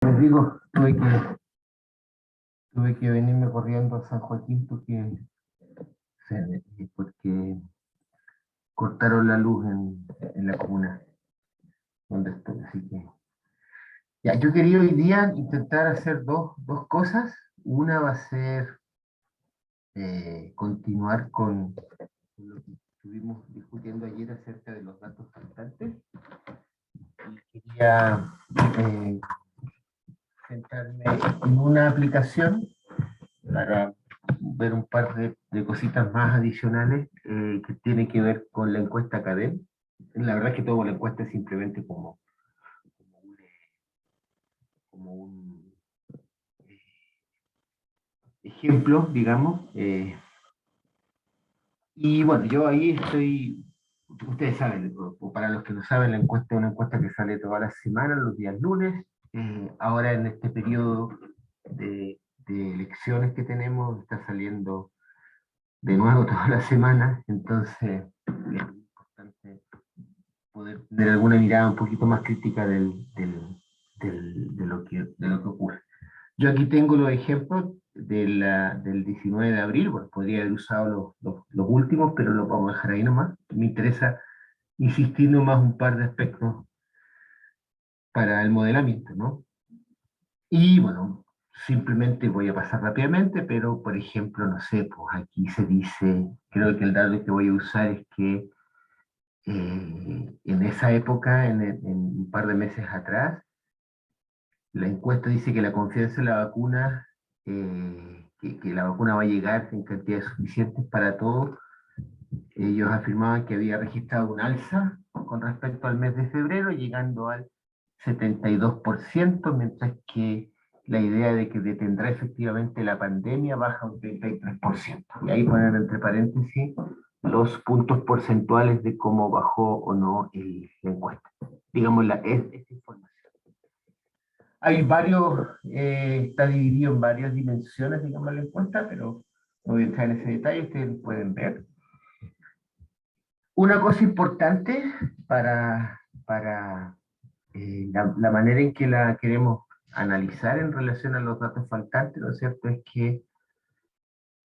Les digo, tuve que venirme corriendo a San Joaquín porque cortaron la luz en la comuna donde estoy. Así que, ya, yo quería hoy día intentar hacer dos cosas. Una va a ser continuar con lo que estuvimos discutiendo ayer acerca de los datos faltantes. Y quería centrarme en una aplicación para ver un par de cositas más adicionales que tiene que ver con la encuesta CADEM. La verdad es que tomo la encuesta simplemente como un ejemplo, digamos. Y bueno, yo ahí estoy, ustedes saben, o para los que no saben, la encuesta es una encuesta que sale todas las semanas, los días lunes. Ahora en este periodo de elecciones que tenemos, está saliendo de nuevo todas las semanas, entonces es importante poder tener alguna mirada un poquito más crítica de lo que ocurre. Yo aquí tengo los ejemplos del 19 de abril, bueno, podría haber usado los últimos, pero los vamos a dejar ahí nomás. Me interesa insistir nomás un par de aspectos para el modelamiento, ¿no? Y bueno, simplemente voy a pasar rápidamente, pero por ejemplo, no sé, pues aquí se dice, creo que el dato que voy a usar es que en esa época, en un par de meses atrás, la encuesta dice que la confianza en la vacuna, que la vacuna va a llegar en cantidades suficientes para todos. Ellos afirmaban que había registrado un alza con respecto al mes de febrero, llegando al 72%, mientras que la idea de que detendrá efectivamente la pandemia baja un 33%. Y ahí ponen entre paréntesis los puntos porcentuales de cómo bajó o no la encuesta. Digamos, esta información. Hay varios, está dividido en varias dimensiones, digamos, la encuesta, pero no voy a entrar en ese detalle, ustedes pueden ver. Una cosa importante para la manera en que la queremos analizar en relación a los datos faltantes, ¿no es cierto?, es que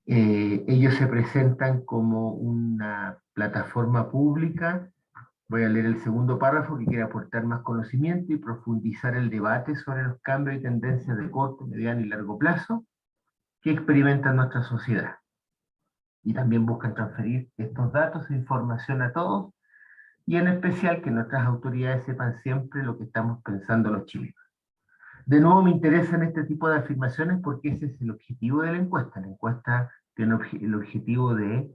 ellos se presentan como una plataforma pública. Voy a leer el segundo párrafo que quiere aportar más conocimiento y profundizar el debate sobre los cambios y tendencias de corto, mediano y largo plazo que experimenta nuestra sociedad. Y también buscan transferir estos datos e información a todos, y en especial que nuestras autoridades sepan siempre lo que estamos pensando los chilenos. De nuevo me interesan este tipo de afirmaciones porque ese es el objetivo de la encuesta. La encuesta tiene el objetivo de,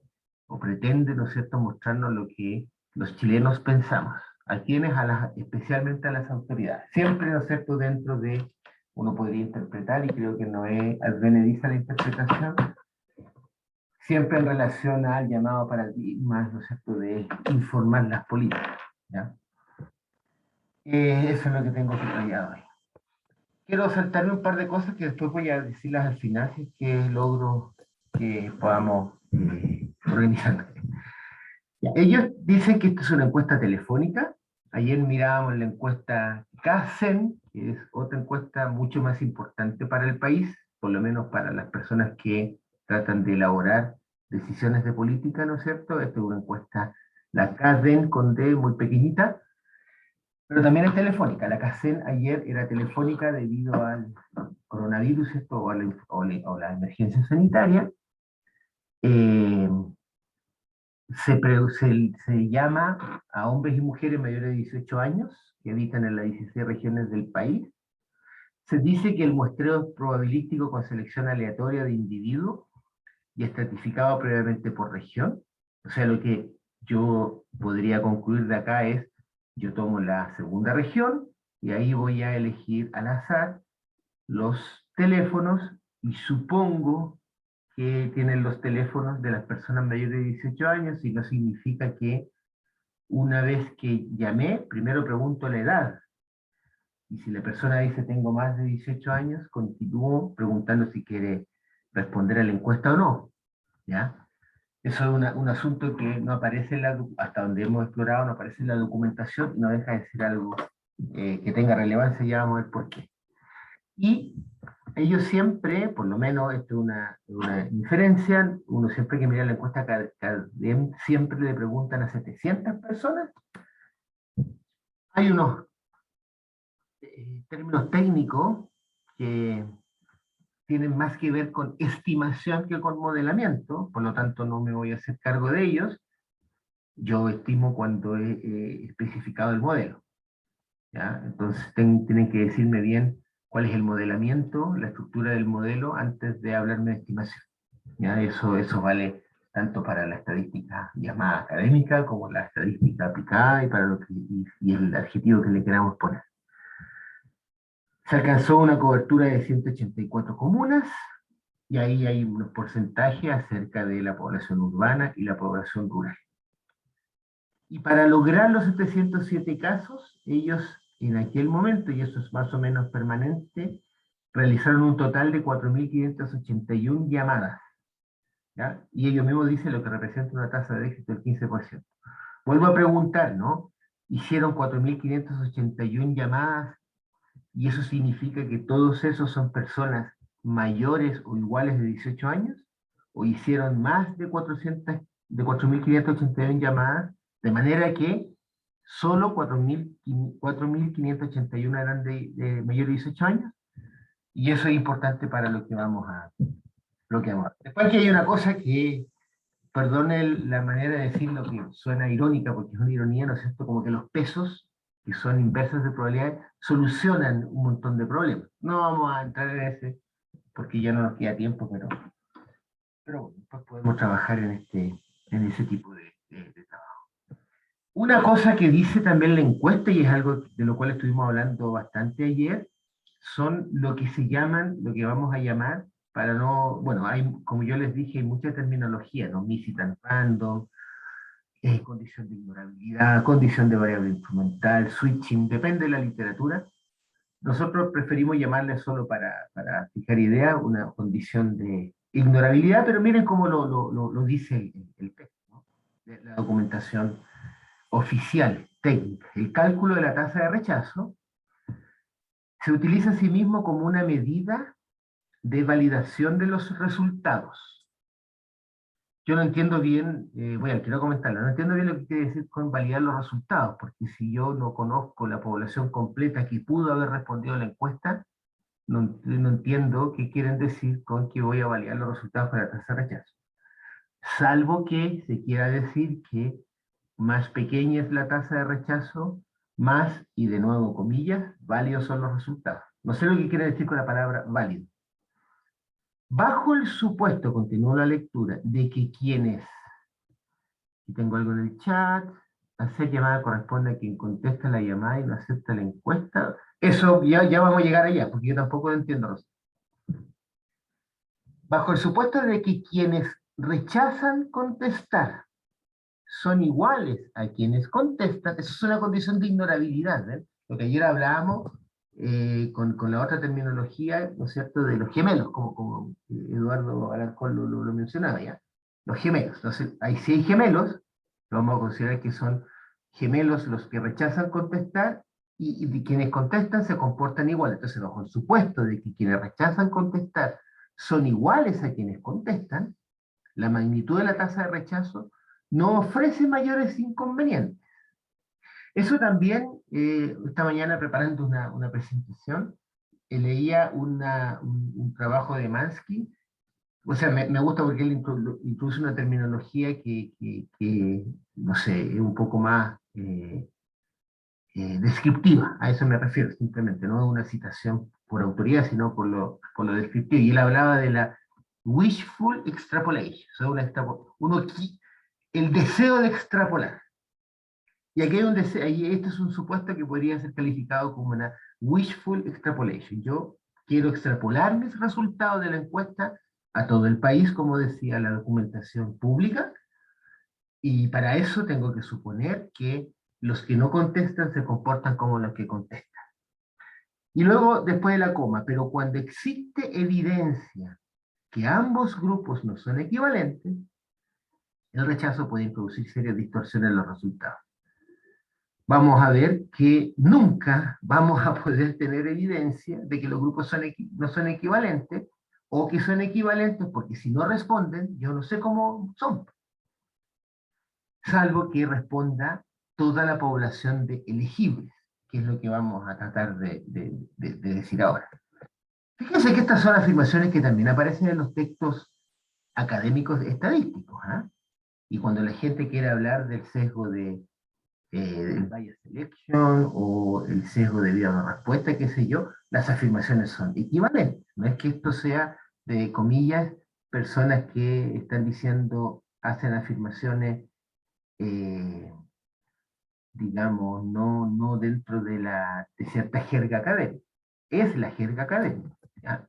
o pretende, ¿no es cierto?, mostrarnos lo que los chilenos pensamos. ¿A quiénes? Especialmente a las autoridades. Siempre, ¿no es cierto?, dentro de, uno podría interpretar, y creo que no es advenediza la interpretación, siempre en relación al llamado paradigma, ¿no es cierto?, de informar las políticas, ¿ya? Eso es lo que tengo subrayado hoy. Quiero saltarme un par de cosas que después voy a decirlas al final, si es que logro que podamos organizar. Ellos dicen que esto es una encuesta telefónica. Ayer mirábamos la encuesta CACEN, que es otra encuesta mucho más importante para el país, por lo menos para las personas que tratan de elaborar decisiones de política, ¿no es cierto? Esta es una encuesta, la CADEN con D muy pequeñita, pero también es telefónica. La CACEN ayer era telefónica debido al coronavirus, esto, o la emergencia sanitaria. Eh, se llama a hombres y mujeres mayores de 18 años que habitan en las 16 regiones del país. Se dice que el muestreo es probabilístico con selección aleatoria de individuos y estratificado previamente por región. O sea, lo que yo podría concluir de acá es, yo tomo la segunda región y ahí voy a elegir al azar los teléfonos y supongo que tienen los teléfonos de las personas mayores de 18 años, y no significa que una vez que llamé, primero pregunto la edad. Y si la persona dice tengo más de 18 años, continúo preguntando si quiere responder a la encuesta o no. ¿Ya? Eso es un asunto que no aparece hasta donde hemos explorado, no aparece en la documentación y no deja de ser algo que tenga relevancia, ya vamos a ver por qué. Y ellos siempre, por lo menos esto es una inferencia, uno siempre que mira la encuesta CADEM, siempre le preguntan a 700 personas. Hay unos términos técnicos que tienen más que ver con estimación que con modelamiento, por lo tanto no me voy a hacer cargo de ellos. Yo estimo cuando he especificado el modelo, ¿ya? Entonces tienen que decirme bien cuál es el modelamiento, la estructura del modelo, antes de hablarme de estimación. ¿Ya? Eso vale tanto para la estadística llamada académica como la estadística aplicada y, para lo que, y el adjetivo que le queramos poner. Se alcanzó una cobertura de 184 comunas, y ahí hay unos porcentajes acerca de la población urbana y la población rural. Y para lograr los 707 casos, ellos en aquel momento, y eso es más o menos permanente, realizaron un total de 4.581 llamadas, ¿ya? Y ellos mismos dicen lo que representa una tasa de éxito del 15%. Vuelvo a preguntar, ¿no? Hicieron 4.581 llamadas, y eso significa que todos esos son personas mayores o iguales de 18 años, o hicieron más de 4.581 llamadas, de manera que solo 4.581 eran de mayores de 18 años, y eso es importante para lo que vamos a... Después que hay una cosa que, perdone la manera de decirlo que suena irónica, porque es una ironía, ¿no es cierto? Como que los pesos, que son inversas de probabilidad, solucionan un montón de problemas. No vamos a entrar en ese, porque ya no nos queda tiempo, pero bueno, pues podemos trabajar en ese tipo de trabajo. Una cosa que dice también la encuesta, y es algo de lo cual estuvimos hablando bastante ayer, son lo que se llaman, lo que vamos a llamar, para no, bueno, hay, como yo les dije, hay mucha terminología, ¿no? Visitant random, condición de ignorabilidad, condición de variable instrumental, switching, depende de la literatura. Nosotros preferimos llamarle solo para fijar idea una condición de ignorabilidad, pero miren cómo lo dice el texto, ¿no? De la documentación oficial, técnica. El cálculo de la tasa de rechazo se utiliza a sí mismo como una medida de validación de los resultados. Yo no entiendo bien, bueno, quiero comentarlo, no entiendo bien lo que quiere decir con validar los resultados, porque si yo no conozco la población completa que pudo haber respondido a la encuesta, no entiendo qué quieren decir con que voy a validar los resultados para la tasa de rechazo. Salvo que se quiera decir que más pequeña es la tasa de rechazo, más, y de nuevo comillas, válidos son los resultados. No sé lo que quiere decir con la palabra válido. Bajo el supuesto, continúo la lectura, de que quienes, si tengo algo en el chat, hacer llamada corresponde a quien contesta la llamada y no acepta la encuesta. Eso ya vamos a llegar allá, porque yo tampoco lo entiendo, Rosa. Bajo el supuesto de que quienes rechazan contestar son iguales a quienes contestan, eso es una condición de ignorabilidad, ¿eh? Lo que ayer hablábamos con la otra terminología, ¿no es cierto?, de los gemelos, como Eduardo Alarcón lo mencionaba ya. Los gemelos. Entonces, si hay gemelos, lo vamos a considerar que son gemelos los que rechazan contestar y quienes contestan se comportan igual. Entonces, bajo el supuesto de que quienes rechazan contestar son iguales a quienes contestan, la magnitud de la tasa de rechazo no ofrece mayores inconvenientes. Eso también, esta mañana preparando una presentación, leía un trabajo de Mansky, o sea, me gusta porque él introduce una terminología que, no sé, es un poco más descriptiva, a eso me refiero simplemente, no es una citación por autoridad, sino por lo descriptivo. Y él hablaba de la wishful extrapolation, o sea, el deseo de extrapolar. Y aquí hay un deseo, este es un supuesto que podría ser calificado como una wishful extrapolation. Yo quiero extrapolar mis resultados de la encuesta a todo el país, como decía la documentación pública, y para eso tengo que suponer que los que no contestan se comportan como los que contestan. Y luego, después de la coma, pero cuando existe evidencia que ambos grupos no son equivalentes, el rechazo puede introducir serias distorsiones en los resultados. vamos a ver que nunca vamos a poder tener evidencia de que los grupos no son equivalentes, o que son equivalentes porque si no responden, yo no sé cómo son, salvo que responda toda la población de elegibles, que es lo que vamos a tratar de decir ahora. Fíjense que estas son afirmaciones que también aparecen en los textos académicos estadísticos, ¿ah? Y cuando la gente quiere hablar del sesgo del bias selection o el sesgo de vida o respuesta, qué sé yo, las afirmaciones son equivalentes. No es que esto sea, de comillas, personas que están diciendo, hacen afirmaciones, eh, digamos, no dentro de cierta jerga académica. Es la jerga académica, ¿ya?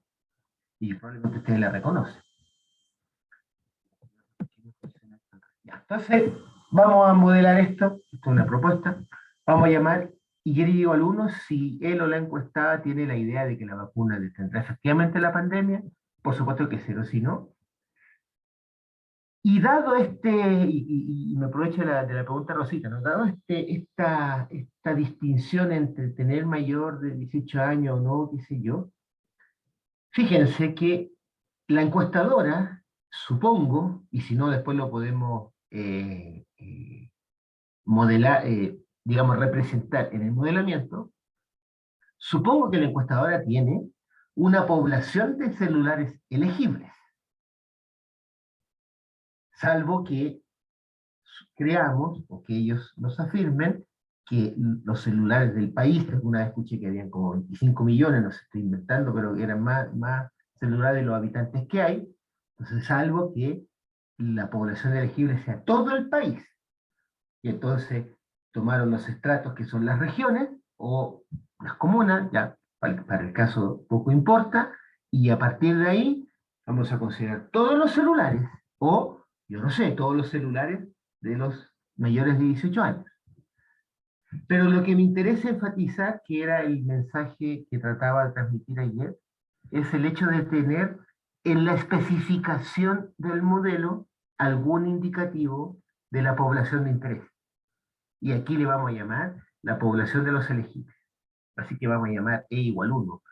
Y probablemente ustedes la reconocen. Ya, entonces, vamos a modelar esto. Esto es una propuesta. Vamos a llamar, y yo le digo al uno si él o la encuestada tiene la idea de que la vacuna detendrá efectivamente la pandemia. Por supuesto que cero, si no. Y dado y me aprovecho de la pregunta Rosita, ¿no? Dado esta distinción entre tener mayor de 18 años o no, qué sé yo, fíjense que la encuestadora, supongo, y si no después lo podemos modelar, digamos, representar en el modelamiento, supongo que la encuestadora tiene una población de celulares elegibles, salvo que creamos, o que ellos nos afirmen, que los celulares del país, que alguna vez escuché que habían como 25 millones, no se estoy inventando, pero eran más celulares de los habitantes que hay, entonces salvo que la población elegible sea todo el país, y entonces tomaron los estratos que son las regiones o las comunas, ya para el caso poco importa, y a partir de ahí vamos a considerar todos los celulares, o yo no sé, todos los celulares de los mayores de 18 años. Pero lo que me interesa enfatizar, que era el mensaje que trataba de transmitir ayer, es el hecho de tener en la especificación del modelo algún indicativo de la población de interés. Y aquí le vamos a llamar la población de los elegibles. Así que vamos a llamar E igual 1.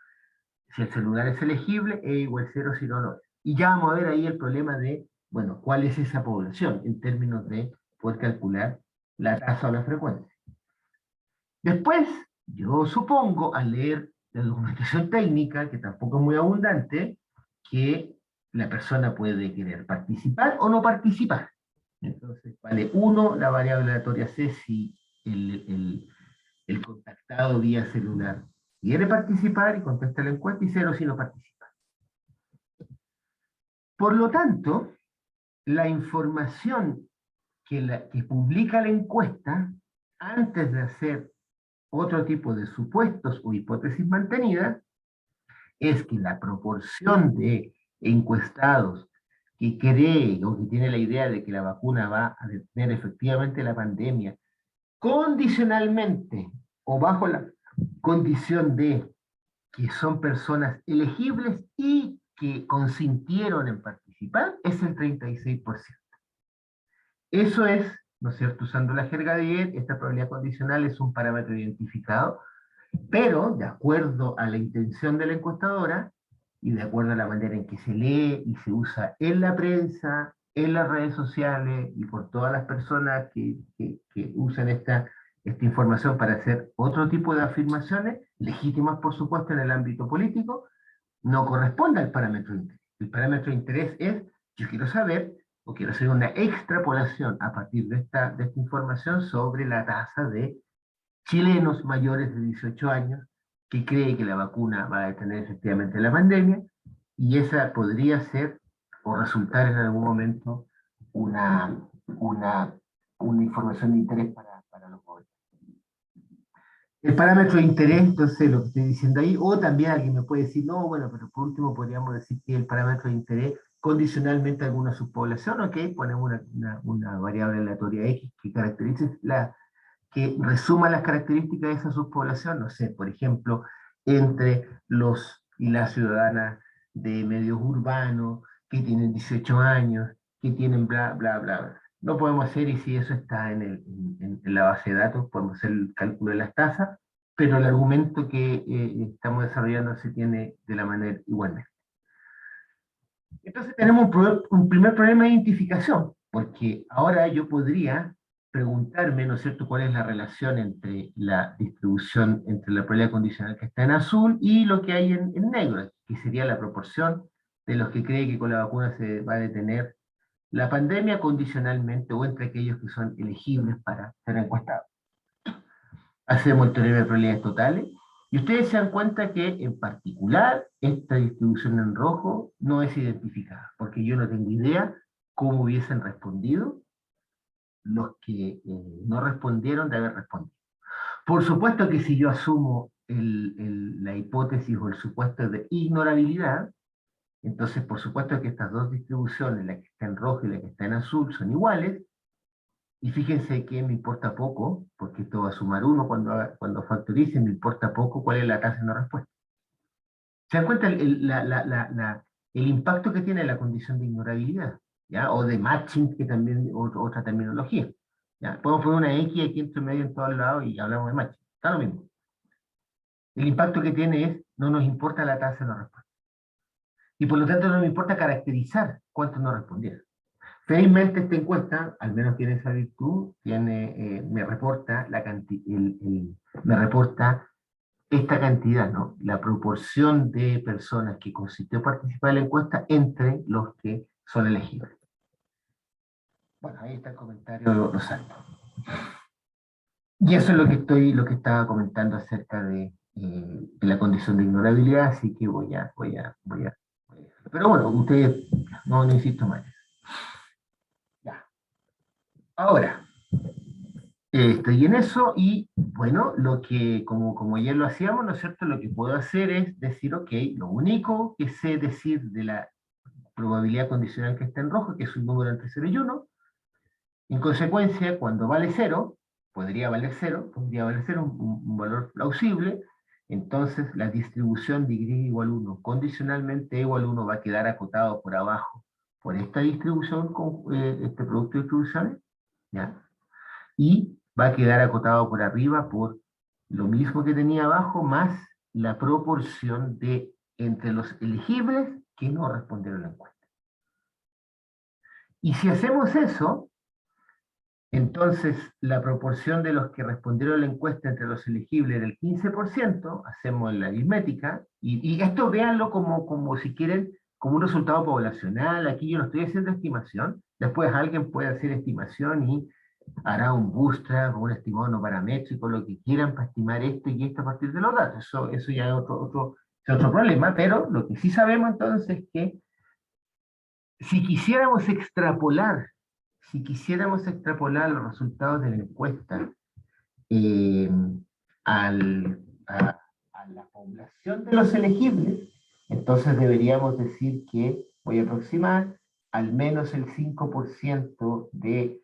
Si el celular es elegible, E igual 0 si no lo es. Y ya vamos a ver ahí el problema de, bueno, cuál es esa población en términos de poder calcular la tasa o la frecuencia. Después, yo supongo, al leer la documentación técnica, que tampoco es muy abundante, que la persona puede querer participar o no participar. Entonces, vale 1 la variable aleatoria C si el contactado vía celular quiere participar y contesta la encuesta, y 0 si no participa. Por lo tanto, la información que publica la encuesta, antes de hacer otro tipo de supuestos o hipótesis mantenidas, es que la proporción de encuestados que cree o que tiene la idea de que la vacuna va a detener efectivamente la pandemia, condicionalmente o bajo la condición de que son personas elegibles y que consintieron en participar, es el 36%. Eso es, ¿no es cierto?, usando la jerga de IED, esta probabilidad condicional es un parámetro identificado, pero de acuerdo a la intención de la encuestadora y de acuerdo a la manera en que se lee y se usa en la prensa, en las redes sociales y por todas las personas que usan esta información para hacer otro tipo de afirmaciones, legítimas por supuesto en el ámbito político, no corresponde al parámetro de interés. El parámetro de interés es, yo quiero saber o quiero hacer una extrapolación a partir de esta información sobre la tasa de chilenos mayores de 18 años que cree que la vacuna va a detener efectivamente la pandemia, y esa podría ser o resultar en algún momento una, una, una información de interés para los jóvenes. El parámetro de interés, entonces lo que estoy diciendo ahí, o también alguien me puede decir, no, bueno, pero por último podríamos decir que el parámetro de interés condicionalmente a alguna subpoblación, ok, ponemos una variable aleatoria X que caracterice que resuma las características de esa subpoblación, no sé, por ejemplo, entre los y las ciudadanas de medios urbanos, que tienen 18 años, que tienen bla, bla, bla, bla. no podemos hacer, y si eso está en la base de datos, podemos hacer el cálculo de las tasas, pero el argumento que estamos desarrollando se tiene de la manera igualmente. Entonces tenemos un primer problema de identificación, porque ahora yo podría preguntarme, ¿no es cierto?, cuál es la relación entre la distribución, entre la probabilidad condicional que está en azul y lo que hay en negro, que sería la proporción de los que cree que con la vacuna se va a detener la pandemia condicionalmente o entre aquellos que son elegibles para ser encuestados. Hacemos el teorema de probabilidades totales y ustedes se dan cuenta que en particular esta distribución en rojo no es identificada, porque yo no tengo idea cómo hubiesen respondido los que no respondieron de haber respondido. Por supuesto que si yo asumo la hipótesis o el supuesto de ignorabilidad, entonces por supuesto que estas dos distribuciones, la que está en rojo y la que está en azul, son iguales, y fíjense que me importa poco, porque esto va a sumar 1 cuando factorice, me importa poco cuál es la tasa de no respuesta. ¿Se dan cuenta el impacto que tiene la condición de ignorabilidad? ¿Ya? O de matching, que también otra terminología. ¿Ya? Podemos poner una X aquí entre medio en todos lados y hablamos de matching. Está lo mismo. El impacto que tiene es, no nos importa la tasa de no respuesta. Y por lo tanto no me importa caracterizar cuántos no respondieron. Felizmente esta encuesta, al menos tiene esa virtud, me reporta me reporta esta cantidad, ¿no? La proporción de personas que consistió participar en la encuesta entre los que son elegibles. Bueno, ahí está el comentario, lo salto. Y eso es lo que estaba comentando acerca de la condición de ignorabilidad, así que voy a. Pero bueno, ustedes, no insisto más. Ya. Ahora, estoy en eso y, bueno, como ayer lo hacíamos, ¿no es cierto? Lo que puedo hacer es decir, ok, lo único que sé decir de la probabilidad condicional que está en rojo, que es un número entre 0 y 1, en consecuencia, cuando vale 0, podría valer 0, un valor plausible, entonces la distribución de y igual 1, condicionalmente igual 1 va a quedar acotado por abajo, por esta distribución, este producto de distribuciones, ¿ya? Y va a quedar acotado por arriba por lo mismo que tenía abajo, más la proporción de entre los elegibles que no respondieron a la encuesta. Y si hacemos eso, entonces la proporción de los que respondieron a la encuesta entre los elegibles era el 15%, hacemos la aritmética, y esto véanlo como si quieren, como un resultado poblacional. Aquí yo no estoy haciendo estimación, después alguien puede hacer estimación y hará un bootstrap o un estimado no paramétrico, lo que quieran para estimar esto y esto a partir de los datos. Eso ya es otro problema, pero lo que sí sabemos entonces es que si quisiéramos extrapolar, los resultados de la encuesta eh, al- a la población de los elegibles, entonces deberíamos decir que, voy a aproximar, al menos el 5% de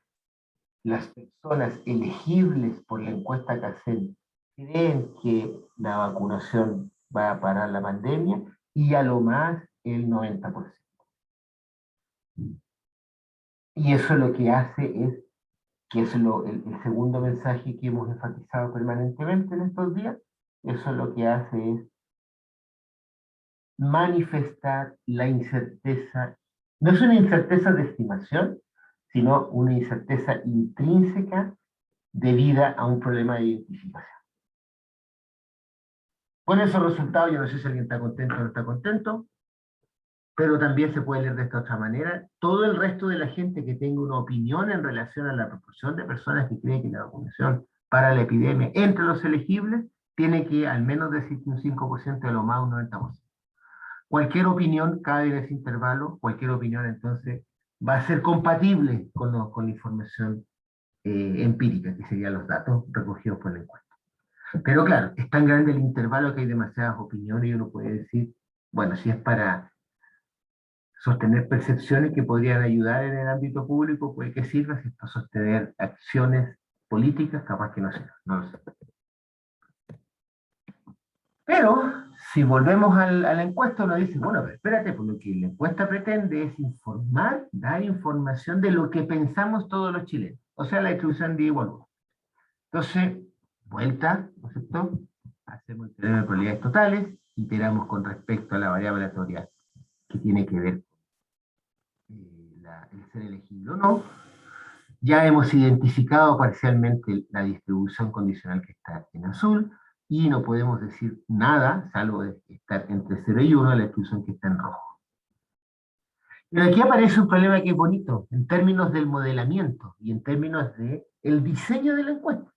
las personas elegibles por la encuesta CACEN creen que la vacunación va a parar la pandemia y a lo más el 90%. Y eso lo que hace es, que es el segundo mensaje que hemos enfatizado permanentemente en estos días, eso lo que hace es manifestar la incerteza, no es una incerteza de estimación, sino una incerteza intrínseca debida a un problema de identificación. Con esos resultados, yo no sé si alguien está contento o no está contento, pero también se puede leer de esta otra manera. Todo el resto de la gente que tenga una opinión en relación a la proporción de personas que creen que la vacunación para la epidemia entre los elegibles tiene que al menos decir un 5% de lo más un 90%. Cualquier opinión cabe en ese intervalo, cualquier opinión entonces va a ser compatible con la información empírica, que serían los datos recogidos por la encuesta. Pero claro, es tan grande el intervalo que hay demasiadas opiniones y uno puede decir, bueno, si es para sostener percepciones que podrían ayudar en el ámbito público, puede que sirva, si es para sostener acciones políticas, capaz que no sirva, no lo sé. Pero si volvemos a la encuesta, uno dice, bueno, pero espérate, pues lo que la encuesta pretende es informar, dar información de lo que pensamos todos los chilenos, o sea, la distribución de igual. Entonces, vuelta, ¿no es cierto? Hacemos el teorema de probabilidades totales, iteramos con respecto a la variable aleatoria que tiene que ver el ser elegible o no. Ya hemos identificado parcialmente la distribución condicional que está en azul y no podemos decir nada, salvo de estar entre 0 y 1, la distribución que está en rojo. Pero aquí aparece un problema que es bonito, en términos del modelamiento y en términos del diseño de la encuesta.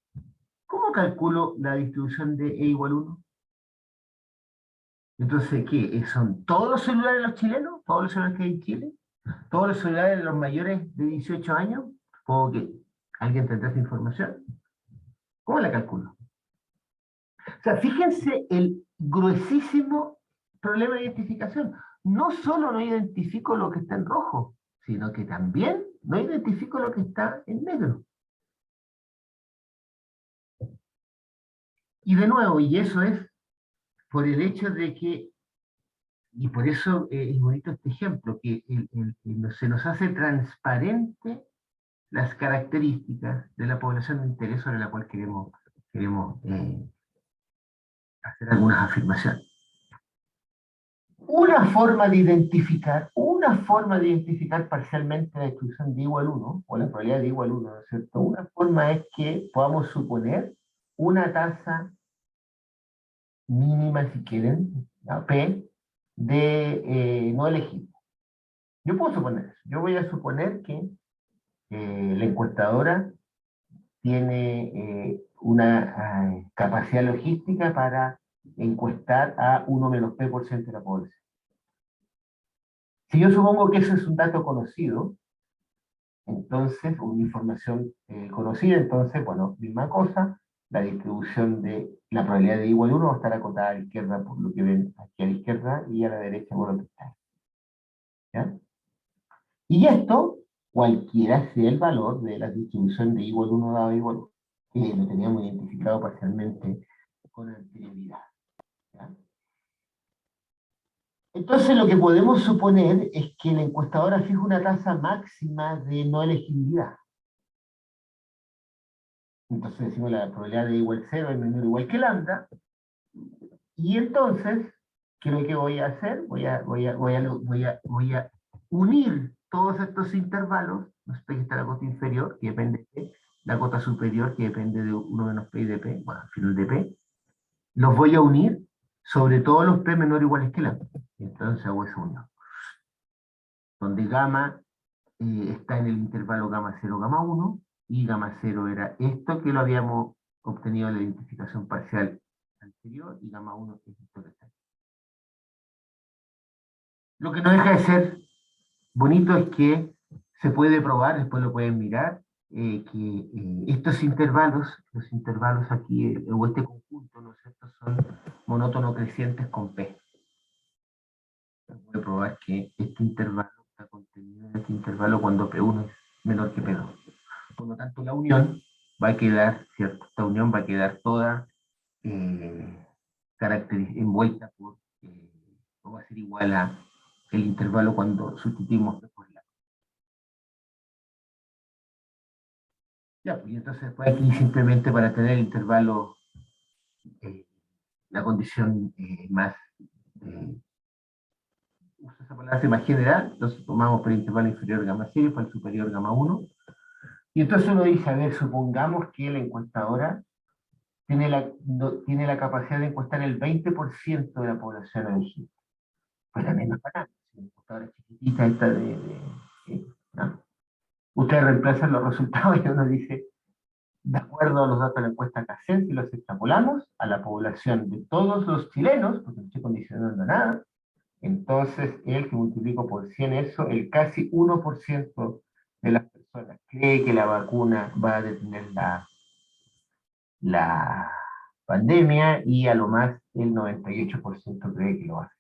¿Cómo calculo la distribución de E igual 1? Entonces, ¿qué? ¿Son todos los celulares de los chilenos? ¿Todos los celulares que hay en Chile? ¿Todos los celulares de los mayores de 18 años? ¿Cómo que alguien tendrá esa información? ¿Cómo la calculo? O sea, fíjense el gruesísimo problema de identificación. No solo no identifico lo que está en rojo, sino que también no identifico lo que está en negro. Y de nuevo, y eso es por el hecho de que, y por eso es bonito este ejemplo, que se nos hace transparente las características de la población de interés sobre la cual queremos hacer algunas afirmaciones. Una forma de identificar parcialmente la distribución de igual 1, o la probabilidad de igual 1, ¿no es cierto? Una forma es que podamos suponer una tasa mínima, si quieren, la P, de no elegible. Yo puedo suponer eso. Yo voy a suponer que la encuestadora tiene una capacidad logística para encuestar a 1 menos P% de la población. Si yo supongo que eso es un dato conocido, entonces, una información conocida, entonces, bueno, misma cosa, la distribución de la probabilidad de igual 1 va a estar acotada a la izquierda por lo que ven aquí a la izquierda y a la derecha por lo que está. ¿Ya? Y esto, cualquiera sea el valor de la distribución de igual 1 dado igual 1, que lo teníamos identificado parcialmente con anterioridad. ¿Ya? Entonces, lo que podemos suponer es que la encuestadora fija una tasa máxima de no elegibilidad. Entonces decimos la probabilidad de igual 0 es menor o igual que lambda, y entonces, ¿qué es lo que voy a hacer? Voy a unir todos estos intervalos, no sé que está la cota inferior, que depende de la cota superior, que depende de 1 menos P y de P, bueno, al final de P, los voy a unir sobre todos los P menor o iguales que lambda. Entonces hago esa unión. Donde gamma está en el intervalo gamma 0, gamma 1, y gamma 0 era esto que lo habíamos obtenido en la identificación parcial anterior, y gamma 1 es esto que está aquí. Lo que no deja de ser bonito es que se puede probar, después lo pueden mirar, que estos intervalos, los intervalos aquí, o este conjunto, ¿no es cierto?, son monótono crecientes con P. Se puede probar que este intervalo está contenido en este intervalo cuando P1 es menor que P2. Por lo tanto, la unión va a quedar, ¿cierto? Esta unión va a quedar toda envuelta por, o va a ser igual a el intervalo cuando sustituimos por la. Ya, pues, y entonces pues aquí simplemente para tener el intervalo, eh, la condición más, usa esa palabra más general, entonces tomamos por el intervalo inferior gamma 0 y para el superior gamma 1. Y entonces uno dice, a ver, supongamos que la encuestadora tiene la capacidad de encuestar el 20% de la población elegible. Pues también no es para nada. Si la encuestadora es chiquitita, esta ¿no? Ustedes reemplazan los resultados y uno dice, de acuerdo a los datos de la encuesta CACEN, si los extrapolamos a la población de todos los chilenos, porque no estoy condicionando nada, entonces el que multiplico por 100 eso, el casi 1% de las personas cree que la vacuna va a detener la pandemia, y a lo más el 98% cree que lo hace.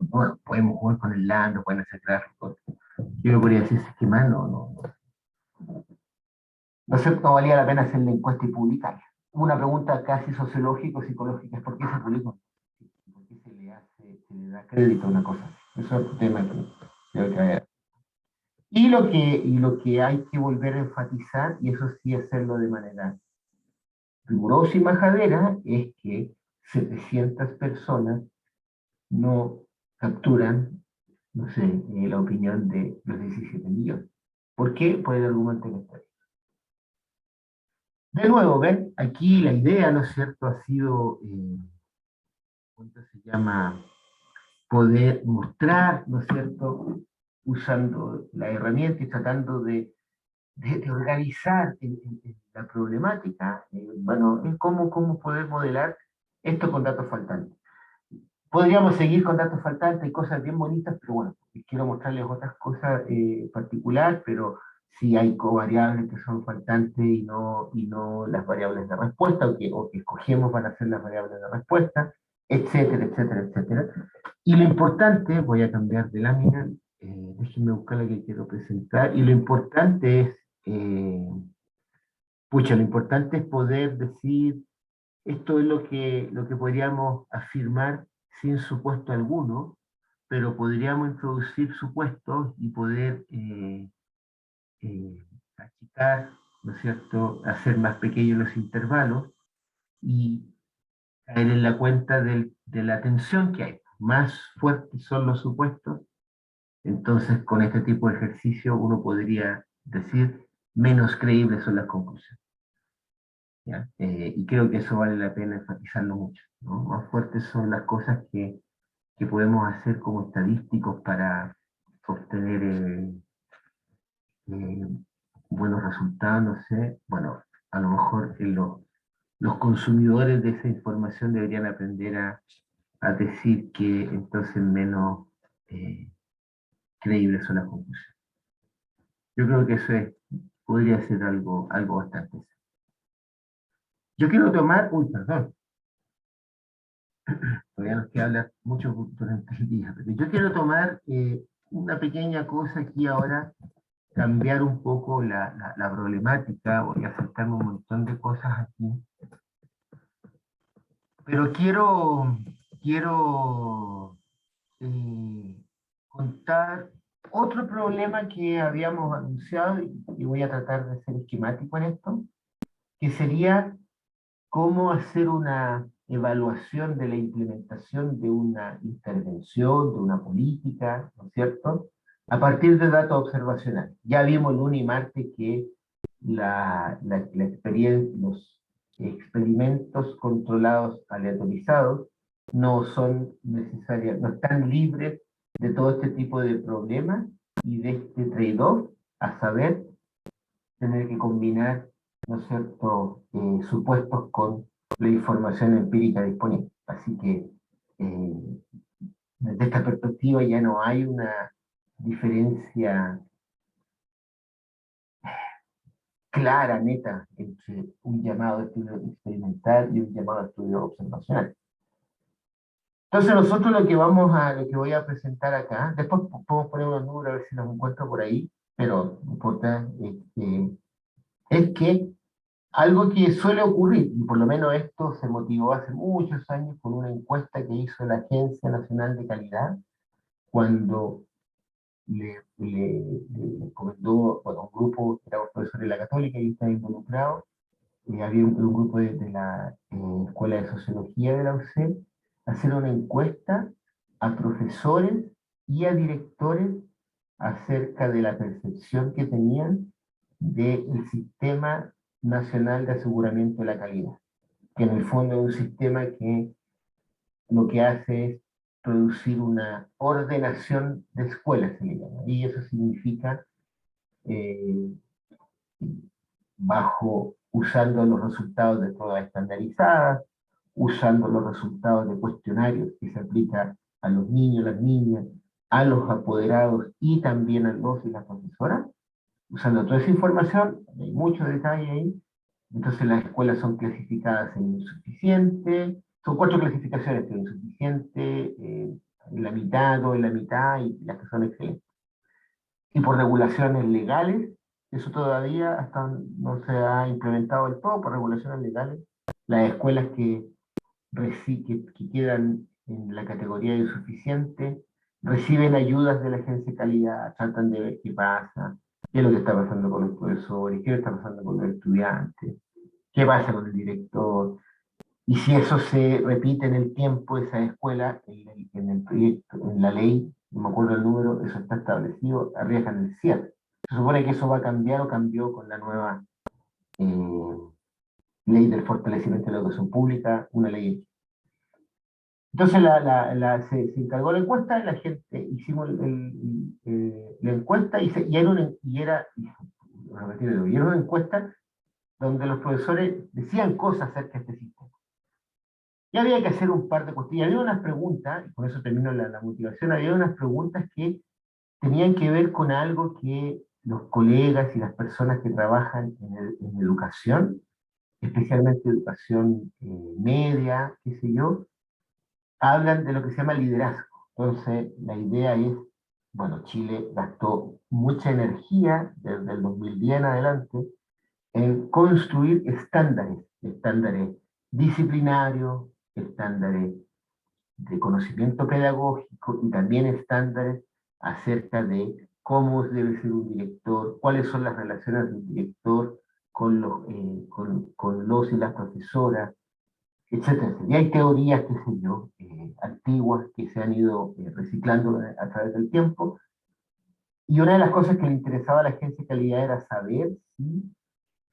Bueno, podemos jugar con el land, pueden hacer gráficos. Yo me podría decir, es que más no sé, no valía la pena hacer la encuesta y publicarla. una pregunta casi sociológico-psicológica, es por qué se publica, por qué se le da crédito a una cosa así. Eso es otro tema que creo que hay. Y lo que hay que volver a enfatizar, y eso sí hacerlo de manera rigurosa y majadera, es que 700 personas no capturan, no sé, la opinión de los 17 millones. ¿Por qué? Por el argumento que está ahí. De nuevo, ven, aquí la idea, ¿no es cierto?, ha sido, ¿cómo se llama?, poder mostrar, ¿no es cierto?, usando la herramienta y tratando de organizar la problemática, bueno, es cómo poder modelar esto con datos faltantes. Podríamos seguir con datos faltantes y cosas bien bonitas, pero bueno, quiero mostrarles otras cosas particular, pero si hay covariables que son faltantes y no las variables de respuesta, o que escogemos van a ser las variables de respuesta, etcétera, etcétera, etcétera. Y lo importante, voy a cambiar de lámina, déjenme buscar la que quiero presentar, y lo importante es, lo importante es poder decir, esto es lo que podríamos afirmar sin supuesto alguno, pero podríamos introducir supuestos y poder achicar, ¿no es cierto?, hacer más pequeños los intervalos y caer en la cuenta de la tensión que hay. Más fuertes son los supuestos, entonces con este tipo de ejercicio uno podría decir menos creíbles son las conclusiones. ¿Ya? Y creo que eso vale la pena enfatizarlo mucho, ¿no? Más fuertes son las cosas que podemos hacer como estadísticos para obtener eh, buenos resultados, no sé. Bueno, a lo mejor los consumidores de esa información deberían aprender a decir que entonces menos eh, creíbles son las conclusiones. Yo creo que podría ser algo bastante. Yo quiero tomar, perdón, todavía nos queda hablar mucho durante el día, pero yo quiero tomar una pequeña cosa aquí ahora, cambiar un poco la problemática, voy a saltarme un montón de cosas aquí, pero quiero contar otro problema que habíamos anunciado y voy a tratar de ser esquemático en esto, que sería cómo hacer una evaluación de la implementación de una intervención, de una política, ¿no es cierto?, a partir de datos observacionales. Ya vimos lunes y martes que la experiencia, los experimentos controlados aleatorizados no son necesarios, no están libres de todo este tipo de problemas y de este trade-off, a saber, tener que combinar, ¿no es cierto?, supuestos con la información empírica disponible. Así que desde esta perspectiva ya no hay una diferencia clara, neta, entre un llamado de estudio experimental y un llamado de estudio observacional. Entonces nosotros lo que voy a presentar acá, después podemos poner unos números a ver si los encuentro por ahí, pero lo importante es que algo que suele ocurrir, y por lo menos esto se motivó hace muchos años con una encuesta que hizo la Agencia Nacional de Calidad, cuando le encomendó, bueno, un grupo, era un profesor de la Católica y estaba involucrado, había un grupo de la Escuela de Sociología de la UCE, hacer una encuesta a profesores y a directores acerca de la percepción que tenían del Sistema Nacional de Aseguramiento de la Calidad, que en el fondo es un sistema que lo que hace es producir una ordenación de escuelas, se le llama, y eso significa eh, usando los resultados de pruebas estandarizadas, usando los resultados de cuestionarios que se aplican a los niños, las niñas, a los apoderados y también a los y las profesoras, usando toda esa información, hay mucho detalle ahí. Entonces las escuelas son clasificadas en insuficiente, son 4 clasificaciones, pero insuficiente, en la mitad o en la mitad, y las que son excelentes. Y por regulaciones legales, eso todavía hasta no se ha implementado del todo, por regulaciones legales, Las escuelas que quedan en la categoría de insuficiente reciben ayudas de la agencia de calidad, tratan de ver qué pasa, qué es lo que está pasando con los profesores, qué está pasando con los estudiantes, qué pasa con el director, y si eso se repite en el tiempo, esa escuela, en el proyecto, en la ley, no me acuerdo el número, eso está establecido, arriesgan el cierre. Se supone que eso va a cambiar o cambió con la nueva eh, ley del fortalecimiento de la educación pública, una ley. Entonces se encargó la encuesta, la gente, hicimos la encuesta y era una encuesta donde los profesores decían cosas acerca de este sistema. Y había que hacer un par de cuestiones. Había unas preguntas, y con eso termino la motivación, había unas preguntas que tenían que ver con algo que los colegas y las personas que trabajan en educación, especialmente educación media, qué sé yo, hablan de lo que se llama liderazgo. Entonces, la idea es, bueno, Chile gastó mucha energía desde el 2010 en adelante en construir estándares disciplinarios, estándares de conocimiento pedagógico y también estándares acerca de cómo debe ser un director, cuáles son las relaciones del director con los y las profesoras, etcétera. Y hay teorías, qué sé yo, antiguas que se han ido reciclando a través del tiempo. Y una de las cosas que le interesaba a la agencia de calidad era saber si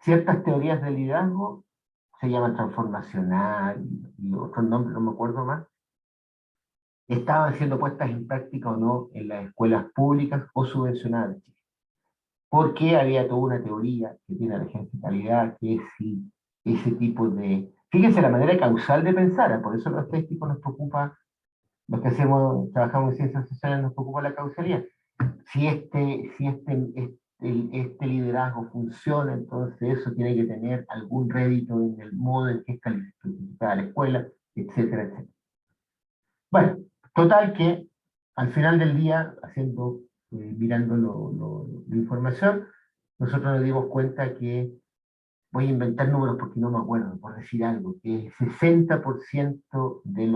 ciertas teorías del liderazgo, se llaman transformacional y otros nombres, no me acuerdo más, estaban siendo puestas en práctica o no en las escuelas públicas o subvencionadas de Chile. Porque había toda una teoría que tiene la agencia de calidad, que es si ese tipo de... Fíjense la manera causal de pensar, por eso los estadísticos nos preocupa, los que trabajamos en ciencias sociales nos preocupa la causalidad. Si este liderazgo funciona, entonces eso tiene que tener algún rédito en el modo en que es calificada la escuela, etcétera, etcétera. Bueno, total que al final del día, mirando la información, nosotros nos dimos cuenta que, voy a inventar números porque no me acuerdo, por decir algo, que el 60% de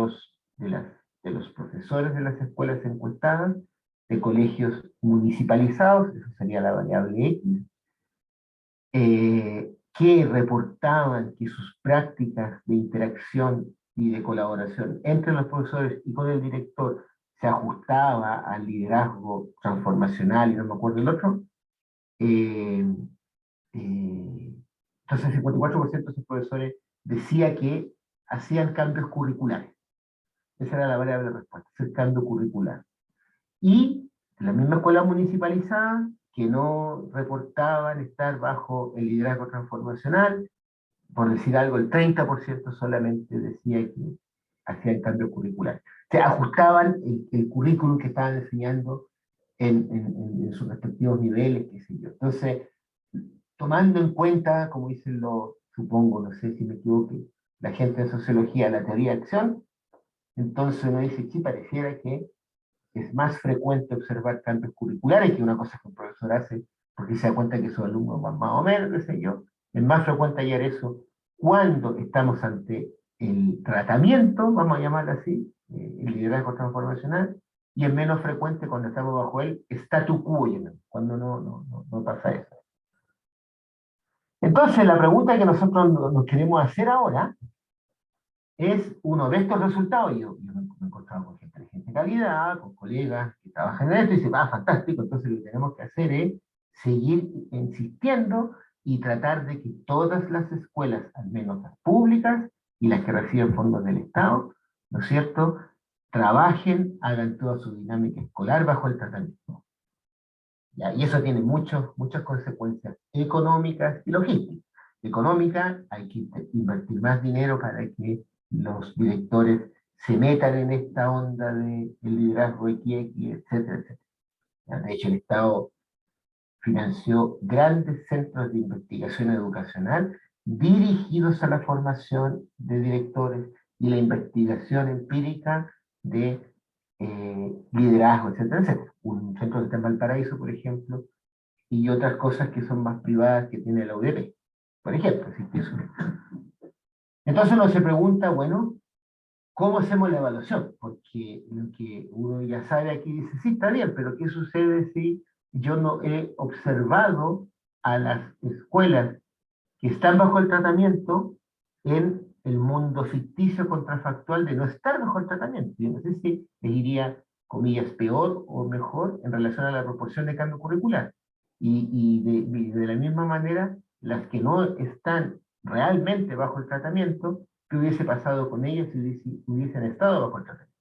los profesores de las escuelas encuestadas, de colegios municipalizados, eso sería la variable X, que reportaban que sus prácticas de interacción y de colaboración entre los profesores y con el director se ajustaba al liderazgo transformacional y no me acuerdo el otro, eh, eh, entonces el 54% de esos profesores decía que hacían cambios curriculares. Esa era la variable de respuesta, hacer cambio curricular. Y la misma escuela municipalizada, que no reportaban estar bajo el liderazgo transformacional, por decir algo, el 30% solamente decía que hacían cambio curricular. O sea, ajustaban el currículum que estaban enseñando en sus respectivos niveles, qué sé yo. Entonces, tomando en cuenta, como dicen los, supongo, no sé si me equivoco, la gente de sociología, la teoría de acción, entonces uno dice, sí, pareciera que es más frecuente observar cambios curriculares, que una cosa que un profesor hace porque se da cuenta que sus alumnos van más o menos, qué sé yo. Es más frecuente hallar eso cuando estamos ante el tratamiento, vamos a llamarlo así, el liderazgo transformacional, y es menos frecuente cuando estamos bajo el statu quo, cuando no pasa eso. Entonces, la pregunta que nosotros nos queremos hacer ahora es uno de estos resultados. Yo me he encontrado con gente de calidad, con colegas que trabajan en esto, y dicen, fantástico, entonces lo que tenemos que hacer es seguir insistiendo y tratar de que todas las escuelas, al menos las públicas y las que reciben fondos del Estado, ¿no es cierto?, trabajen, hagan toda su dinámica escolar bajo el tratamiento. ¿Ya? Y eso tiene muchas consecuencias económicas y logísticas. Económica, hay que invertir más dinero para que los directores se metan en esta onda de liderazgo XX, etcétera, etcétera. De hecho, el Estado financió grandes centros de investigación educacional dirigidos a la formación de directores y la investigación empírica de liderazgo, etcétera, etcétera. Un centro que está en Valparaíso, por ejemplo, y otras cosas que son más privadas que tiene la UDP. Por ejemplo, si eso. Entonces uno se pregunta, bueno, ¿cómo hacemos la evaluación? Porque lo que uno ya sabe aquí dice, sí, está bien, pero ¿qué sucede si yo no he observado a las escuelas que están bajo el tratamiento en el mundo ficticio contrafactual de no estar bajo el tratamiento? Yo no sé si les iría, comillas, peor o mejor en relación a la proporción de cambio curricular. Y de la misma manera, las que no están realmente bajo el tratamiento, ¿qué hubiese pasado con ellas si hubiesen estado bajo el tratamiento?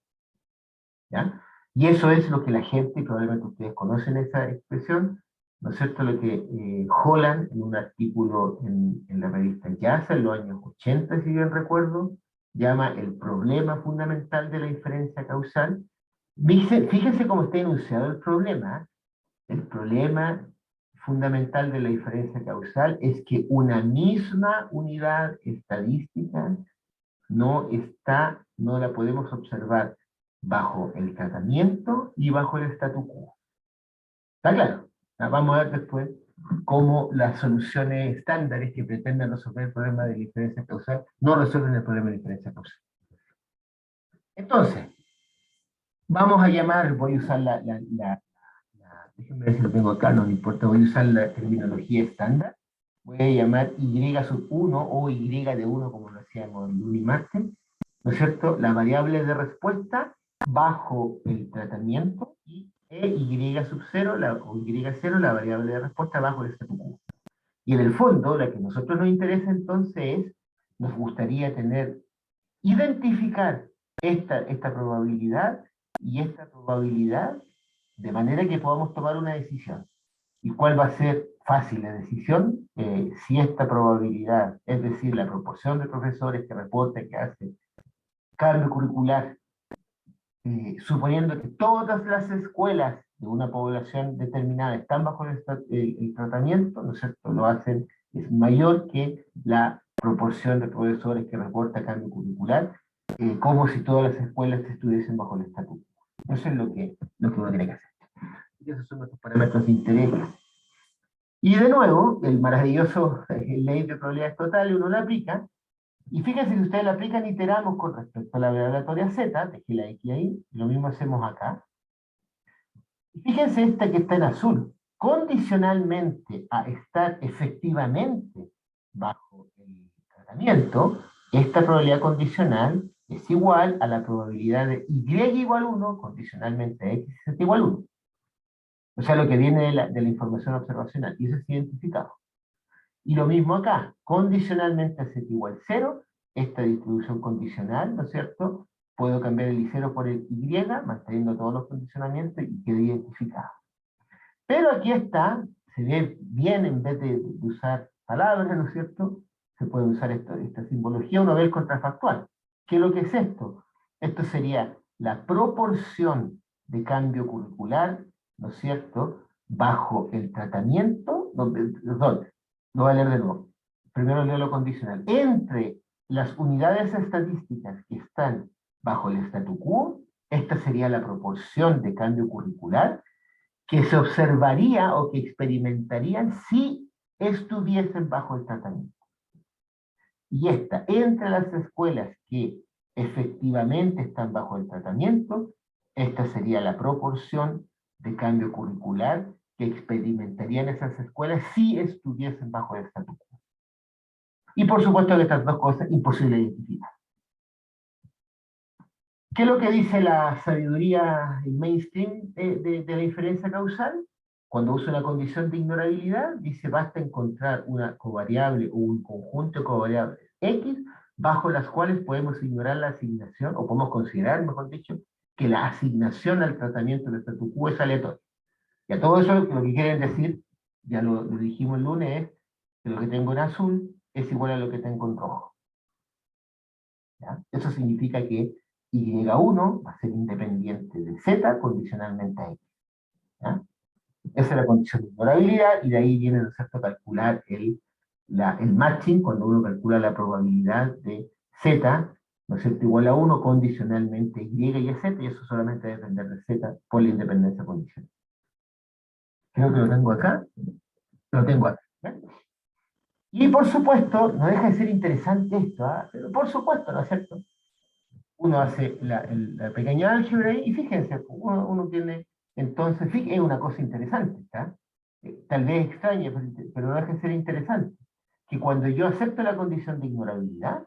¿Ya? Y eso es lo que la gente, y probablemente ustedes conocen esa expresión, ¿no es cierto? Lo que Holland, en un artículo en la revista JASA, en los años 80, si bien recuerdo, llama el problema fundamental de la diferencia causal. Fíjense cómo está enunciado el problema. El problema fundamental de la diferencia causal es que una misma unidad estadística no la podemos observar bajo el tratamiento y bajo el statu quo. ¿Está claro? Vamos a ver después cómo las soluciones estándares que pretenden resolver el problema de diferencia causal no resuelven el problema de diferencia causal. Entonces, vamos a llamar, voy a usar déjenme ver si lo tengo acá, no me importa, voy a usar la terminología estándar. Voy a llamar Y sub 1 o Y de 1 como lo hacíamos en lunes y martes, ¿no es cierto? La variable de respuesta bajo el tratamiento y Y sub 0 o Y0, la variable de respuesta bajo el statu quo. Y en el fondo, la que a nosotros nos interesa entonces es, nos gustaría identificar esta probabilidad y esta probabilidad de manera que podamos tomar una decisión. ¿Y cuál va a ser fácil la decisión? Si esta probabilidad, es decir, la proporción de profesores que reporta que hace cambio curricular, suponiendo que todas las escuelas de una población determinada están bajo el tratamiento, ¿no es cierto?, lo hacen, es mayor que la proporción de profesores que reporta cambio curricular, como si todas las escuelas estuviesen bajo el estatuto. Eso es lo que uno tiene que hacer. Y esos son nuestros parámetros de interés. Y de nuevo, el maravilloso ley de probabilidades totales, uno la aplica, y fíjense, si ustedes la aplican, iteramos con respecto a la variable aleatoria z, dejé la x ahí, lo mismo hacemos acá. Y fíjense esta que está en azul, condicionalmente a estar efectivamente bajo el tratamiento, esta probabilidad condicional es igual a la probabilidad de y igual 1, condicionalmente a x es igual 1. O sea, lo que viene de la información observacional, y eso es identificado. Y lo mismo acá, condicionalmente a z igual 0, esta distribución condicional, ¿no es cierto? Puedo cambiar el I0 por el Y, manteniendo todos los condicionamientos y queda identificado. Pero aquí está, se ve bien en vez de usar palabras, ¿no es cierto? Se puede usar esta simbología, uno ve el contrafactual. ¿Qué es lo que es esto? Esto sería la proporción de cambio curricular, ¿no es cierto?, bajo el tratamiento, perdón, lo voy a leer de nuevo. Primero leo lo condicional. Entre las unidades estadísticas que están bajo el statu quo, esta sería la proporción de cambio curricular que se observaría o que experimentarían si estuviesen bajo el tratamiento. Y esta, entre las escuelas que efectivamente están bajo el tratamiento, esta sería la proporción de cambio curricular que experimentarían esas escuelas si estuviesen bajo el statu quo. Y por supuesto que estas dos cosas imposible de identificar. ¿Qué es lo que dice la sabiduría mainstream de la inferencia causal? Cuando usa una condición de ignorabilidad, dice basta encontrar una covariable o un conjunto de covariables X bajo las cuales podemos ignorar la asignación, o podemos considerar, mejor dicho, que la asignación al tratamiento del statu quo es aleatoria. Y a todo eso lo que quieren decir, ya lo dijimos el lunes, es que lo que tengo en azul es igual a lo que tengo en rojo. ¿Ya? Eso significa que Y1 va a ser independiente de Z condicionalmente a X. ¿Ya? Esa es la condición de ignorabilidad, y de ahí viene, ¿no es cierto?, calcular el matching, cuando uno calcula la probabilidad de Z, ¿no es cierto?, igual a 1 condicionalmente Y a Z, y eso solamente debe depender de Z por la independencia condicional. Creo que lo tengo acá. Lo tengo acá. ¿Eh? Y por supuesto, no deja de ser interesante esto, ¿ah? Pero por supuesto, ¿no es cierto? Uno hace la pequeña álgebra y fíjense, uno tiene, entonces, es una cosa interesante, ¿está? Tal vez extraña, pero no deja de ser interesante, que cuando yo acepto la condición de ignorabilidad,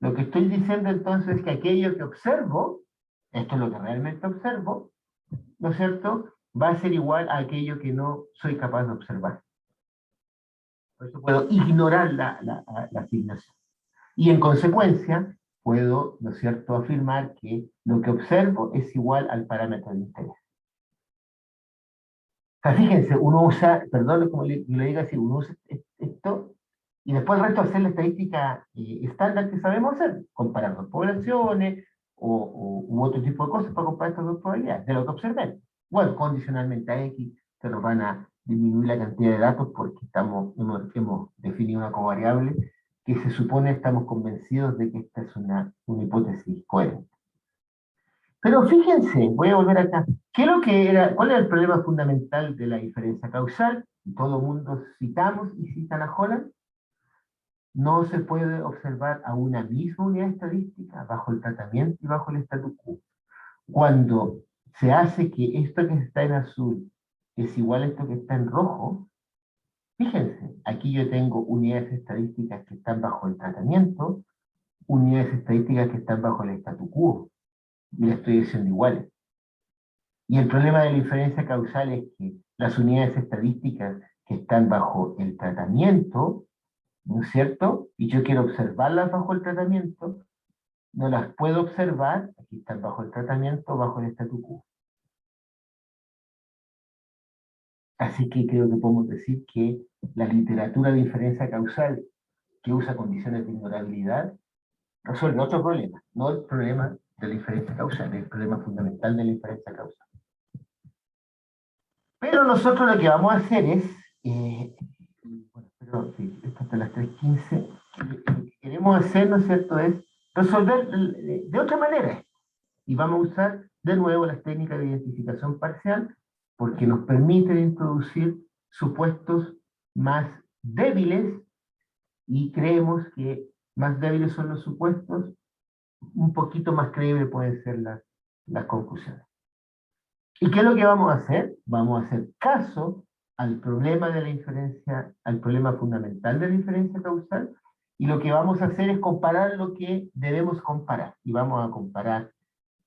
lo que estoy diciendo entonces es que aquello que observo, esto es lo que realmente observo, ¿no es cierto?, va a ser igual a aquello que no soy capaz de observar. Por eso puedo ignorar la asignación. Y en consecuencia, puedo, ¿no es cierto?, afirmar que lo que observo es igual al parámetro de interés. O sea, fíjense, uno usa, perdón como le diga así, uno usa esto y después el resto hacer la estadística estándar que sabemos hacer, comparar dos poblaciones u otro tipo de cosas para comparar estas dos probabilidades, de lo que observé. Bueno, condicionalmente a X se nos van a disminuir la cantidad de datos porque hemos definido una covariable que se supone estamos convencidos de que esta es una hipótesis coherente. Pero fíjense, voy a volver acá. ¿Qué es lo que era, cuál era el problema fundamental de la diferencia causal? Todo el mundo citamos y citan a Holland. No se puede observar a una misma unidad estadística bajo el tratamiento y bajo el statu quo. Cuando se hace que esto que está en azul es igual a esto que está en rojo, fíjense, aquí yo tengo unidades estadísticas que están bajo el tratamiento, unidades estadísticas que están bajo el statu quo, y las estoy diciendo iguales. Y el problema de la inferencia causal es que las unidades estadísticas que están bajo el tratamiento, ¿no es cierto? Y yo quiero observarlas bajo el tratamiento, no las puedo observar, aquí están bajo el tratamiento, bajo el statu quo. Así que creo que podemos decir que la literatura de inferencia causal que usa condiciones de ignorabilidad resuelve otro problema, no el problema de la inferencia causal, el problema fundamental de la inferencia causal. Pero nosotros lo que vamos a hacer es, bueno, pero sí, esto hasta las 3:15, lo que queremos hacer, ¿no es cierto?, es resolver de otra manera. Y vamos a usar de nuevo las técnicas de identificación parcial, porque nos permiten introducir supuestos más débiles, y creemos que más débiles son los supuestos, un poquito más creíbles pueden ser las conclusiones. ¿Y qué es lo que vamos a hacer? Vamos a hacer caso al problema de la inferencia, al problema fundamental de la inferencia causal, y lo que vamos a hacer es comparar lo que debemos comparar. Y vamos a comparar,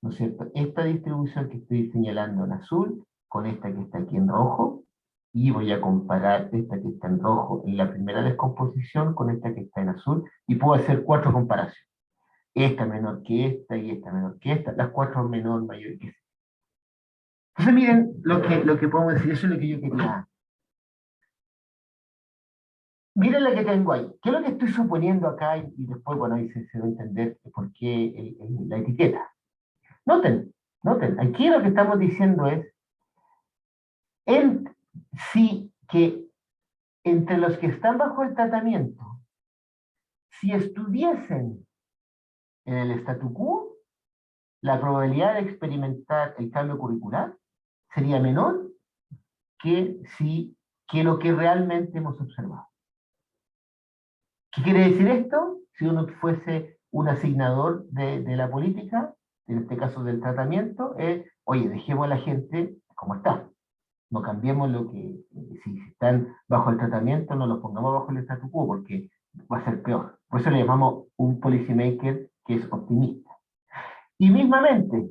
¿no es cierto?, esta distribución que estoy señalando en azul con esta que está aquí en rojo, y voy a comparar esta que está en rojo en la primera descomposición con esta que está en azul, y puedo hacer 4 comparaciones. Esta menor que esta, y esta menor que esta, las 4 menor, mayor que esta. Entonces miren lo que podemos decir, eso es lo que yo quería. Miren la que tengo ahí. ¿Qué es lo que estoy suponiendo acá? Y después, bueno, ahí se va a entender por qué la etiqueta. Noten, noten, aquí lo que estamos diciendo es en, si que entre los que están bajo el tratamiento, si estuviesen en el statu quo, la probabilidad de experimentar el cambio curricular sería menor que, que lo que realmente hemos observado. ¿Qué quiere decir esto? Si uno fuese un asignador de la política, en este caso del tratamiento, es, oye, dejemos a la gente como está. No cambiemos lo que, si están bajo el tratamiento, no los pongamos bajo el statu quo, porque va a ser peor. Por eso le llamamos un policymaker que es optimista. Y mismamente,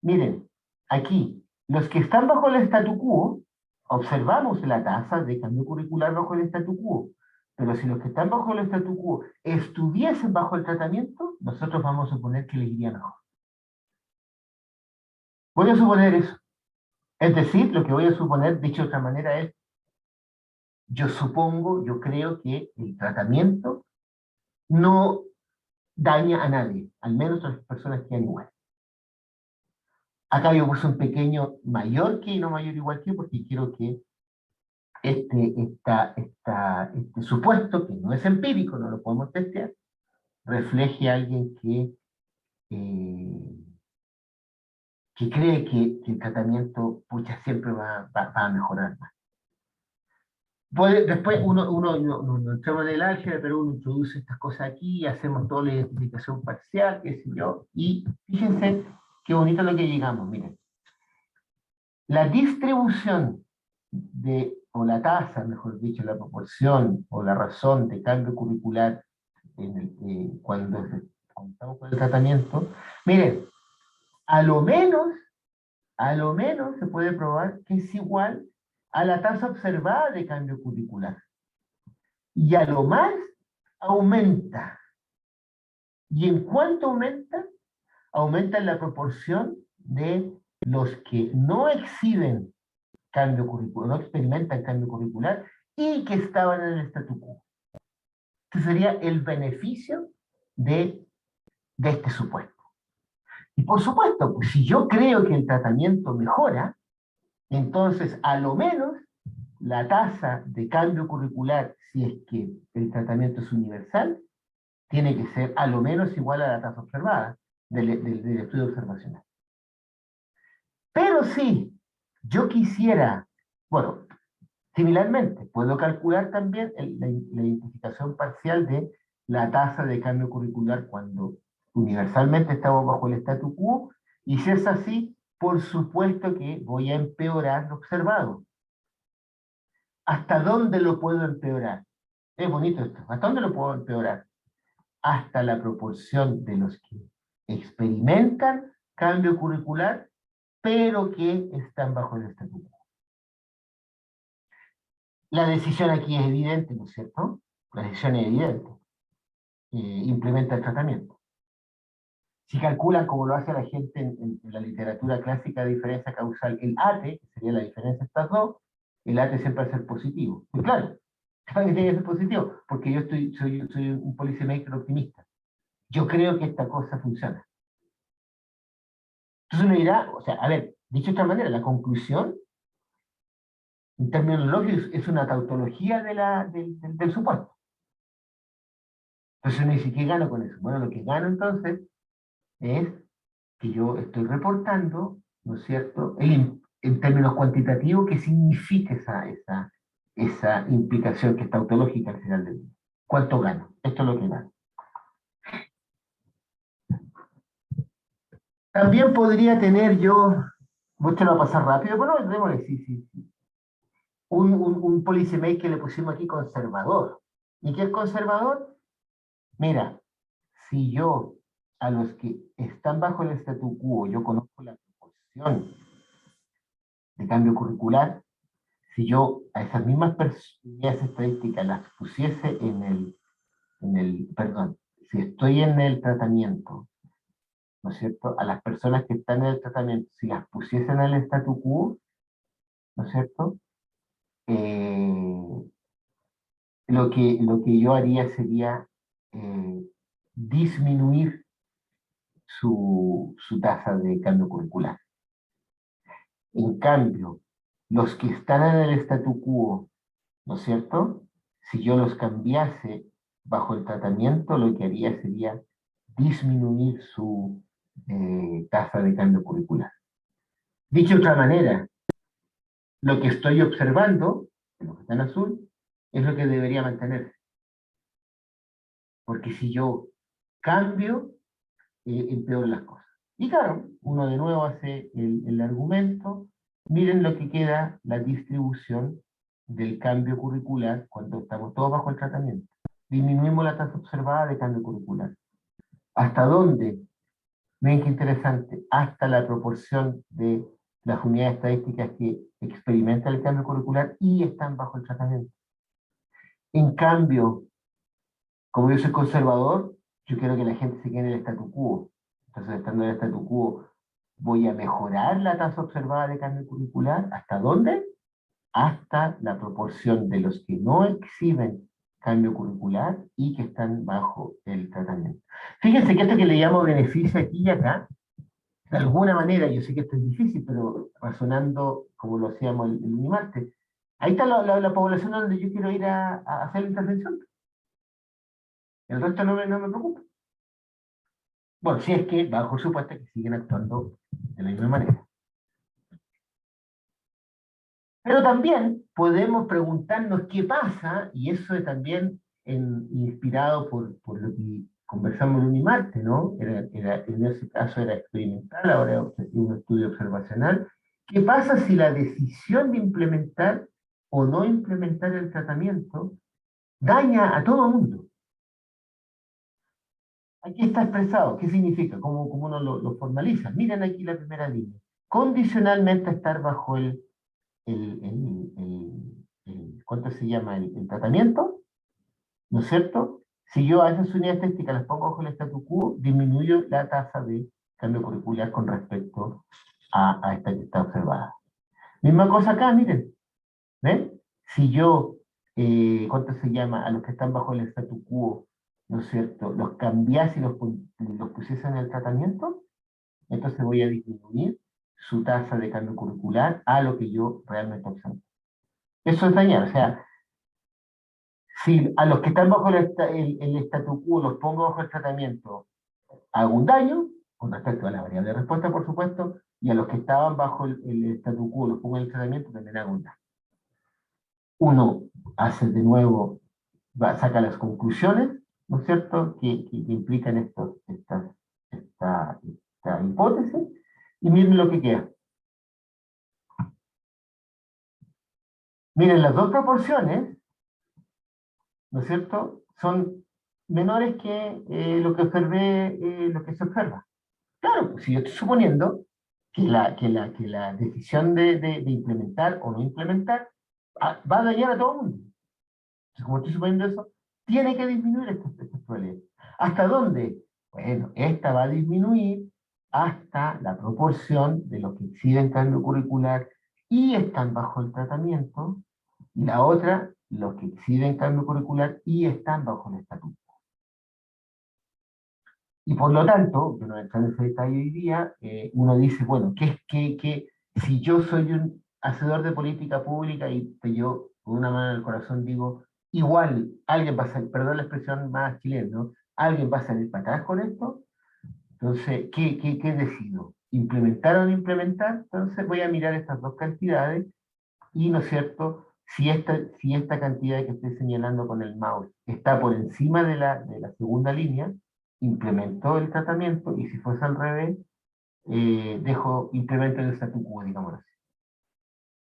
miren, aquí, los que están bajo el statu quo, observamos la tasa de cambio curricular bajo el statu quo, pero si los que están bajo el statu quo estuviesen bajo el tratamiento, nosotros vamos a suponer que les iría mejor. Voy a suponer eso. Es decir, lo que voy a suponer, dicho de otra manera, es, yo supongo, yo creo que el tratamiento no daña a nadie, al menos a las personas que han igual. Acá yo puse un pequeño mayor que y no mayor igual que, porque quiero que este supuesto, que no es empírico, no lo podemos testear, refleje a alguien eh, que cree que el tratamiento pucha, siempre va a mejorar más. Después no entramos en el álgebra, pero uno introduce estas cosas aquí, hacemos toda la identificación parcial, qué sé yo, y fíjense qué bonito lo que llegamos, miren. La distribución o la tasa, mejor dicho, la proporción o la razón de cambio curricular cuando estamos con el tratamiento, miren, a lo menos, a lo menos se puede probar que es igual a la tasa observada de cambio curricular. Y a lo más aumenta. ¿Y en cuánto aumenta? Aumenta en la proporción de los que no exhiben cambio curricular, no experimentan cambio curricular y que estaban en el statu quo. Este sería el beneficio de este supuesto. Y por supuesto, pues, si yo creo que el tratamiento mejora, entonces a lo menos la tasa de cambio curricular, si es que el tratamiento es universal, tiene que ser a lo menos igual a la tasa observada del estudio observacional. Pero si yo quisiera, bueno, similarmente, puedo calcular también la identificación parcial de la tasa de cambio curricular cuando universalmente estamos bajo el statu quo, y si es así, por supuesto que voy a empeorar lo observado. ¿Hasta dónde lo puedo empeorar? Es bonito esto. ¿Hasta dónde lo puedo empeorar? Hasta la proporción de los que experimentan cambio curricular, pero que están bajo el estatuto. La decisión aquí es evidente, ¿no es cierto? La decisión es evidente. Implementa el tratamiento. Si calculan como lo hace la gente en la literatura clásica de diferencia causal, el ATE, que sería la diferencia de estas dos, el ATE siempre va a ser positivo. Y claro que tiene que ser positivo, porque yo soy un policymaker optimista. Yo creo que esta cosa funciona. Entonces uno dirá, o sea, a ver, dicho de esta manera, la conclusión, en términos lógicos, es una tautología del supuesto. Entonces uno dice, ¿qué gano con eso? Bueno, lo que gano entonces es que yo estoy reportando, ¿no es cierto?, en términos cuantitativos, qué significa esa implicación que es tautológica al final del día. ¿Cuánto gano? Esto es lo que gano. También podría tener yo, esto lo va a pasar rápido, pero no, démosle, sí. Un policymaker que le pusimos aquí conservador. ¿Y qué es conservador? Mira, si yo a los que están bajo el statu quo, yo conozco la proporción de cambio curricular, si yo a esas mismas unidades estadísticas las pusiese perdón, si estoy en el tratamiento, ¿no es cierto? A las personas que están en el tratamiento, si las pusiesen en el statu quo, ¿no es cierto? Eh, lo que yo haría sería eh, disminuir su tasa de cambio curricular. En cambio, los que están en el statu quo, ¿no es cierto? Si yo los cambiase bajo el tratamiento, lo que haría sería disminuir su tasa de cambio curricular. Dicho de otra manera, lo que estoy observando, en lo que está en azul, es lo que debería mantenerse. Porque si yo cambio, empeoro las cosas. Y claro, uno de nuevo hace el argumento, miren lo que queda la distribución del cambio curricular cuando estamos todos bajo el tratamiento. Disminuimos la tasa observada de cambio curricular. ¿Hasta dónde? Miren qué interesante, hasta la proporción de las unidades estadísticas que experimentan el cambio curricular y están bajo el tratamiento. En cambio, como yo soy conservador, yo quiero que la gente se quede en el statu quo. Entonces, estando en el statu quo, voy a mejorar la tasa observada de cambio curricular. ¿Hasta dónde? Hasta la proporción de los que no exhiben cambio curricular y que están bajo el tratamiento. Fíjense que esto que le llamo beneficio aquí y acá, de alguna manera, yo sé que esto es difícil, pero razonando como lo hacíamos el Unimartes, ahí está la población donde yo quiero ir a hacer la intervención. El resto no me preocupa. Bueno, si es que, bajo supuesto, que siguen actuando de la misma manera. Pero también podemos preguntarnos qué pasa, y eso es también inspirado por lo que conversamos el lunes y martes, ¿no? En ese caso era experimental, ahora es un estudio observacional. ¿Qué pasa si la decisión de implementar o no implementar el tratamiento daña a todo el mundo? Aquí está expresado. ¿Qué significa? ¿Cómo uno lo formaliza? Miren aquí la primera línea. Condicionalmente estar bajo ¿cuánto se llama? El tratamiento, ¿no es cierto? Si yo a esas unidades estadísticas las pongo bajo el statu quo, disminuyo la tasa de cambio curricular con respecto a esta que está observada. Misma cosa acá, miren, ¿ven? Si yo, ¿cuánto se llama? A los que están bajo el statu quo, ¿no es cierto? Los cambiase y los pusiese en el tratamiento, entonces voy a disminuir su tasa de cambio curricular a lo que yo realmente observo. Eso es dañar, o sea, si a los que están bajo el statu quo los pongo bajo el tratamiento, hago un daño, con respecto a la variable de respuesta, por supuesto, y a los que estaban bajo el statu quo los pongo en el tratamiento, también hago un daño. Uno hace de nuevo, saca las conclusiones, ¿no es cierto?, que implican esta hipótesis, y miren lo que queda. Miren, las dos proporciones, ¿no es cierto?, son menores que lo que observé, lo que se observa. Claro, pues, si yo estoy suponiendo que la decisión de implementar o no implementar va a dañar a todo el mundo. Entonces, como estoy suponiendo eso, tiene que disminuir estos probabilidades. ¿Hasta dónde? Bueno, esta va a disminuir hasta la proporción de los que exhiben cambio curricular y están bajo el tratamiento, y la otra, los que exhiben cambio curricular y están bajo el estatuto. Y por lo tanto, que no entrar en ese detalle hoy día, uno dice, bueno, si yo soy un hacedor de política pública y yo con una mano en el corazón digo, igual alguien va a salir, perdón la expresión más chilena, ¿no? Alguien va a salir para atrás con esto, entonces, ¿qué decido? ¿Implementar o no implementar? Entonces voy a mirar estas dos cantidades y, ¿no es cierto?, si esta cantidad que estoy señalando con el mouse está por encima de la segunda línea, implemento el tratamiento, y si fuese al revés, implemento el statu quo, digamos así.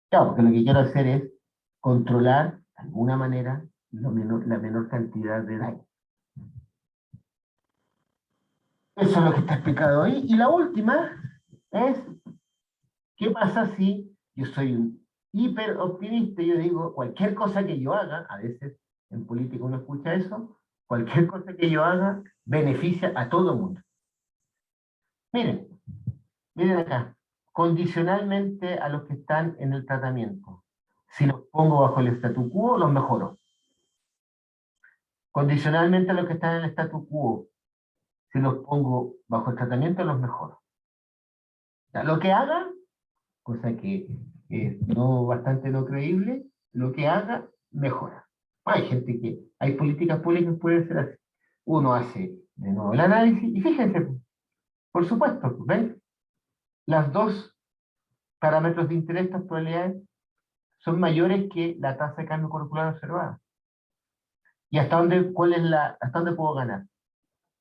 Claro, porque lo que quiero hacer es controlar, de alguna manera, la menor cantidad de daño. Eso es lo que está explicado ahí. Y la última es, ¿qué pasa si yo soy un hiper optimista? Yo digo, cualquier cosa que yo haga, a veces en política uno escucha eso, cualquier cosa que yo haga beneficia a todo el mundo. Miren, miren acá, condicionalmente a los que están en el tratamiento. Si los pongo bajo el statu quo, los mejoro. Condicionalmente a los que están en el statu quo, si los pongo bajo el tratamiento, los mejoro. O sea, lo que haga, cosa que es bastante no creíble, lo que haga, mejora. Hay políticas públicas que pueden ser así. Uno hace de nuevo el análisis, y fíjense, por supuesto, ¿ven? Las dos parámetros de interés, estas probabilidades, son mayores que la tasa de cambio curricular observada. ¿Y hasta dónde puedo ganar?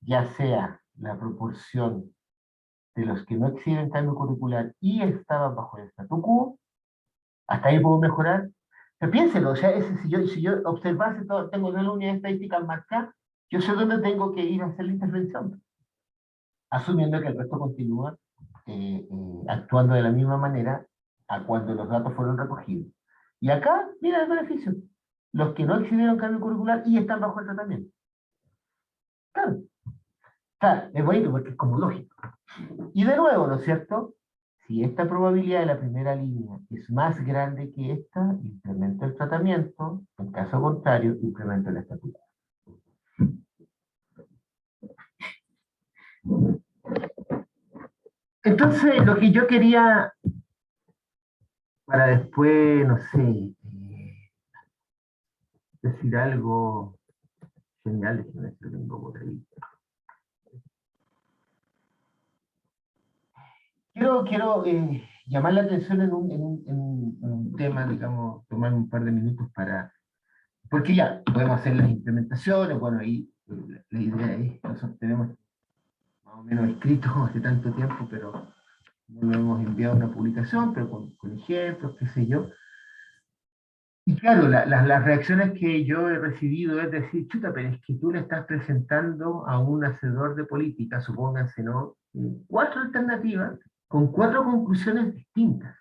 Ya sea la proporción de los que no exhiben cambio curricular y estaban bajo el statu quo, hasta ahí puedo mejorar. Pero piénselo, o sea, si yo observase todo, tengo una unidad estadística marcada, yo sé dónde tengo que ir a hacer la intervención, asumiendo que el resto continúa actuando de la misma manera a cuando los datos fueron recogidos. Y acá, mira el beneficio. Los que no exhibieron cambio curricular y están bajo el tratamiento. Claro, claro, es bonito porque es como lógico. Y de nuevo, ¿no es cierto? Si esta probabilidad de la primera línea es más grande que esta, implemento el tratamiento; en caso contrario, implemento el estatuto. Entonces, lo que yo quería, para después, no sé, decir algo genial, que no lo tengo por ahí. Quiero llamar la atención en un tema, digamos, tomar un par de minutos para, porque ya podemos hacer las implementaciones, bueno, ahí la idea es, nosotros tenemos más o menos escrito hace tanto tiempo, pero no lo hemos enviado a una publicación, pero con ejemplos, qué sé yo. Y claro, las reacciones que yo he recibido es decir, chuta, pero es que tú le estás presentando a un hacedor de política, supónganse, ¿no? Cuatro alternativas con cuatro conclusiones distintas.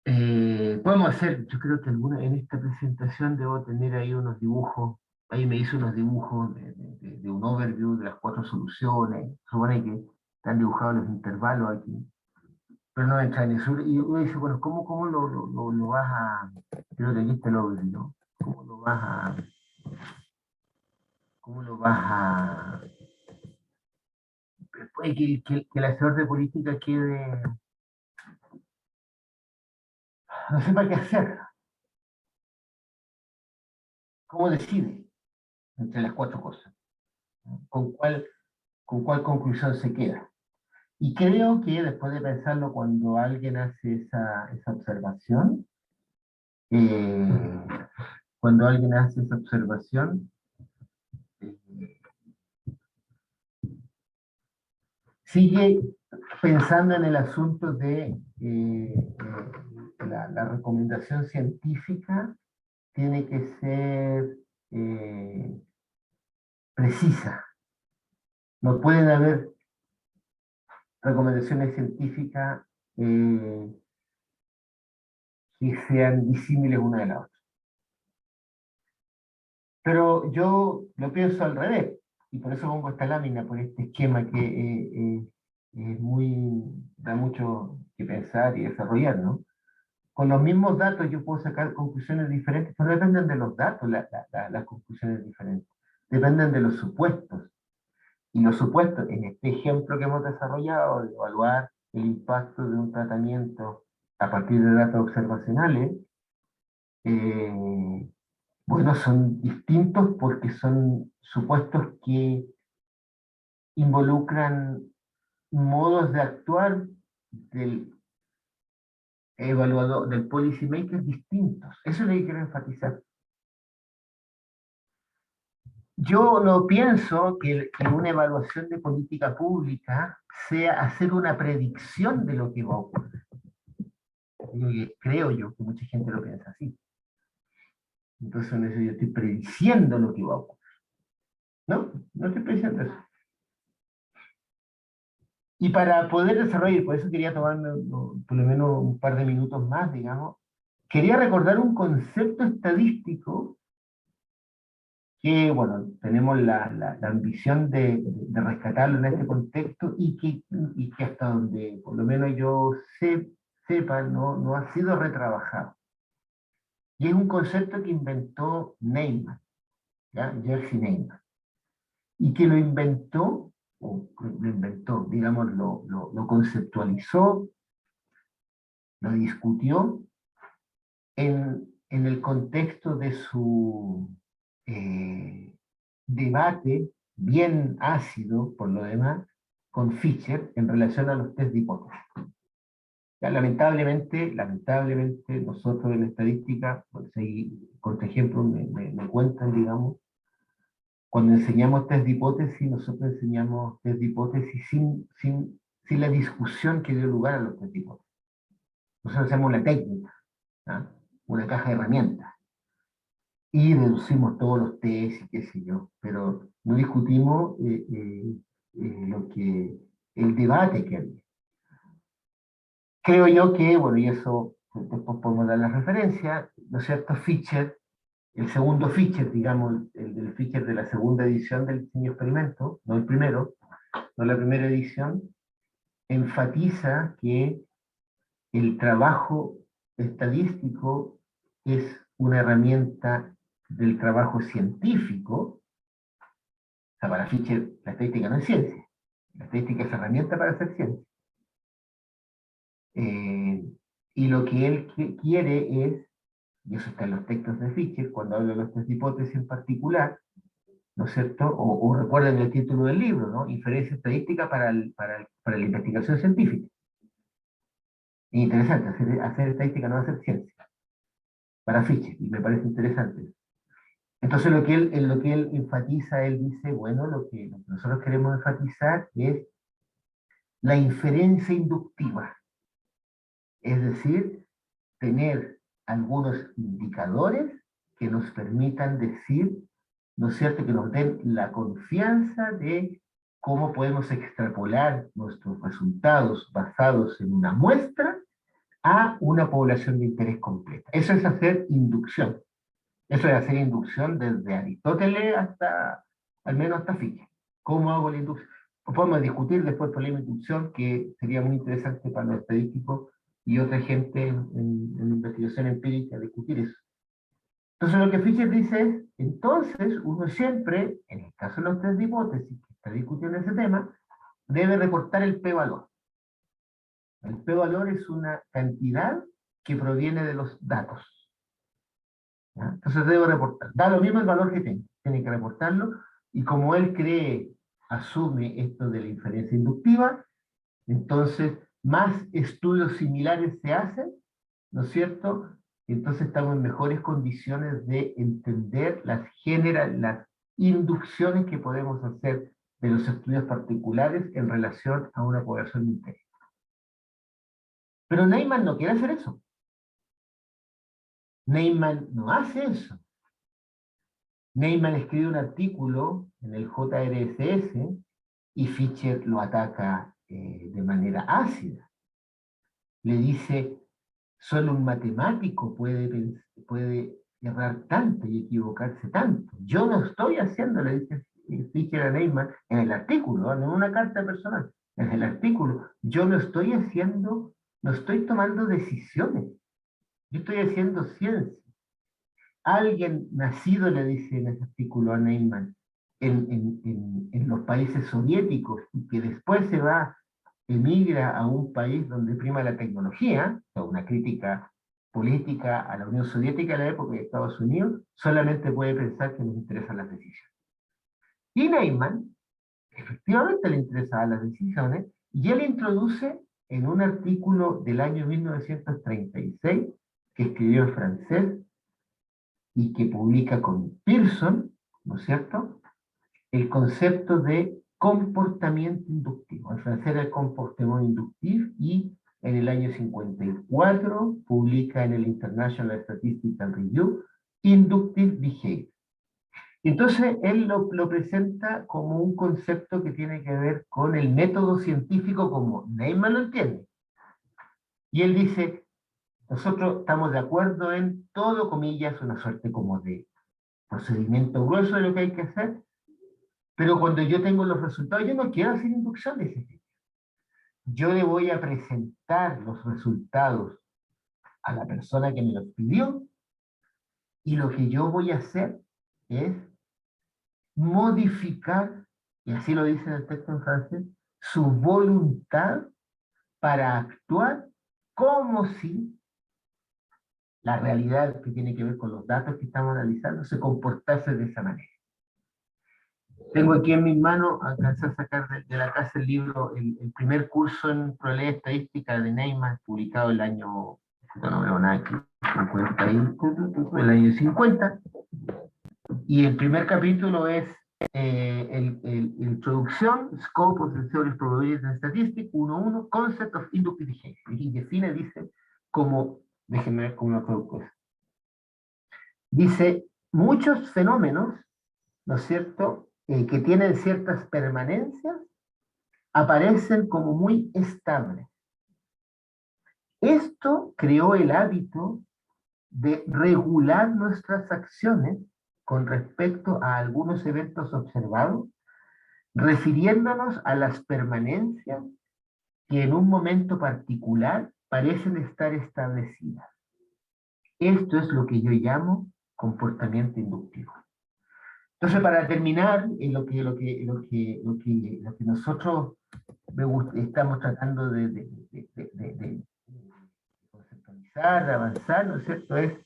Podemos hacer, yo creo que en esta presentación debo tener ahí unos dibujos, ahí me hizo unos dibujos de un overview de las cuatro soluciones, supone que están dibujados los intervalos aquí, pero no entra en eso. Y uno dice, bueno, ¿cómo lo vas a, creo que aquí está el overview, ¿no? ¿Cómo lo vas a, cómo lo vas a, puede que el asesor de política quede, no sepa qué hacer, cómo decide entre las cuatro cosas, ¿no? ¿Con cuál conclusión se queda? Y creo que después de pensarlo, cuando alguien hace esa observación, eh, cuando alguien hace esa observación, eh, sigue pensando en el asunto de la recomendación científica tiene que ser precisa. No pueden haber recomendaciones científicas eh, que sean disímiles una de la otra. Pero yo lo pienso al revés, y por eso pongo esta lámina, por este esquema que es da mucho que pensar y desarrollar, ¿no? Con los mismos datos yo puedo sacar conclusiones diferentes, pero no dependen de los datos las conclusiones diferentes, dependen de los supuestos. Y los supuestos, en este ejemplo que hemos desarrollado, de evaluar el impacto de un tratamiento a partir de datos observacionales, eh, bueno, son distintos porque son supuestos que involucran modos de actuar del evaluador, del policy maker distintos. Eso es lo que quiero enfatizar. Yo no pienso que una evaluación de política pública sea hacer una predicción de lo que va a ocurrir. Creo yo que mucha gente lo piensa así. Entonces, en eso yo estoy prediciendo lo que va a ocurrir. No, no estoy prediciendo eso. Y para poder desarrollar, por eso quería tomarme por lo menos un par de minutos más, digamos, quería recordar un concepto estadístico que, bueno, tenemos la ambición de rescatarlo en este contexto y que hasta donde por lo menos yo sepa no ha sido retrabajado. Y es un concepto que inventó Neyman, ¿ya? Jerzy Neyman, y que digamos, lo conceptualizó, lo discutió en el contexto de su debate bien ácido, por lo demás, con Fischer en relación a los test de hipótesis. Ya, lamentablemente, nosotros en la estadística, pues ahí, por ejemplo, me cuentan, digamos, cuando enseñamos test de hipótesis, nosotros enseñamos test de hipótesis sin la discusión que dio lugar a los test de hipótesis. Nosotros hacemos una técnica, ¿ah? Una caja de herramientas, y deducimos todos los test y qué sé yo, pero no discutimos el debate que había. Creo yo que, bueno, y eso después podemos dar la referencia, ¿no es cierto? Fischer, el segundo Fischer, digamos, el del Fischer de la segunda edición del diseño experimento, no el primero, no la primera edición, enfatiza que el trabajo estadístico es una herramienta del trabajo científico. O sea, para Fischer la estadística no es ciencia, la estadística es herramienta para hacer ciencia. Eh, y lo que él quiere es, y eso está en los textos de Fischer, cuando habla de los test de hipótesis en particular, ¿no es cierto? O recuerden el título del libro, ¿no? Inferencia estadística para la investigación científica. Interesante, hacer estadística no hacer ciencia, para Fischer, y me parece interesante. Entonces en lo que él enfatiza, él dice, bueno, lo que nosotros queremos enfatizar es la inferencia inductiva, es decir, tener algunos indicadores que nos permitan decir, ¿no es cierto?, que nos den la confianza de cómo podemos extrapolar nuestros resultados basados en una muestra a una población de interés completa. Eso es hacer inducción. Eso es hacer inducción desde Aristóteles hasta, al menos hasta Fichte. ¿Cómo hago la inducción? Podemos discutir después por la inducción, que sería muy interesante para los estadísticos y otra gente en investigación empírica discutir eso. Entonces lo que Fischer dice es, entonces uno siempre, en el caso de los test de hipótesis, que está discutiendo ese tema, debe reportar el p-valor. El p-valor es una cantidad que proviene de los datos. ¿Ya? Entonces debo reportar. Da lo mismo el valor que tenga, tiene que reportarlo, y como él asume esto de la inferencia inductiva, entonces más estudios similares se hacen, ¿no es cierto? Entonces estamos en mejores condiciones de entender las inducciones que podemos hacer de los estudios particulares en relación a una población de interés. Pero Neyman no quiere hacer eso. Neyman no hace eso. Neyman escribe un artículo en el JRSS y Fischer lo ataca de manera ácida. Le dice, solo un matemático puede errar tanto y equivocarse tanto. Yo no estoy haciendo, le dice Fischer a Neyman en el artículo, no en una carta personal, en el artículo. Yo no estoy haciendo, no estoy tomando decisiones. Yo estoy haciendo ciencia. Alguien nacido, le dice en ese artículo a Neyman, en los países soviéticos y que después emigra a un país donde prima la tecnología, o una crítica política a la Unión Soviética en la época de Estados Unidos, solamente puede pensar que nos interesan las decisiones. Y Neyman, efectivamente le interesaban las decisiones, y él introduce en un artículo del año 1936, que escribió en francés, y que publica con Pearson, ¿no es cierto?, el concepto de comportamiento inductivo. En francés era el comportement inductif, y en el año 54 publica en el International Statistical Review Inductive Behavior. Entonces él lo presenta como un concepto que tiene que ver con el método científico como Neyman lo entiende. Y él dice, nosotros estamos de acuerdo en todo, comillas, una suerte como de procedimiento grueso de lo que hay que hacer, pero cuando yo tengo los resultados, yo no quiero hacer inducción de ese tipo. Yo le voy a presentar los resultados a la persona que me los pidió, y lo que yo voy a hacer es modificar, y así lo dice en el texto en francés, su voluntad para actuar como si la realidad que tiene que ver con los datos que estamos analizando se comportase de esa manera. Tengo aquí en mis manos, alcancé a sacar de la casa el libro, el primer curso en probabilidad estadística de Neyman, publicado el año, no veo nada aquí, 50, el año 50, y el primer capítulo es introducción, Scope of the Theory of Probability and Statistics, 1.1, Concept of Inductive Behavior, y define, dice, como, déjenme ver cómo lo traduzco. Dice, muchos fenómenos, ¿no es cierto?, que tienen ciertas permanencias, aparecen como muy estables. Esto creó el hábito de regular nuestras acciones con respecto a algunos eventos observados, refiriéndonos a las permanencias que en un momento particular parecen estar establecidas. Esto es lo que yo llamo comportamiento inductivo. Entonces, para terminar, lo que nosotros estamos tratando de conceptualizar, de avanzar, ¿no es cierto?, es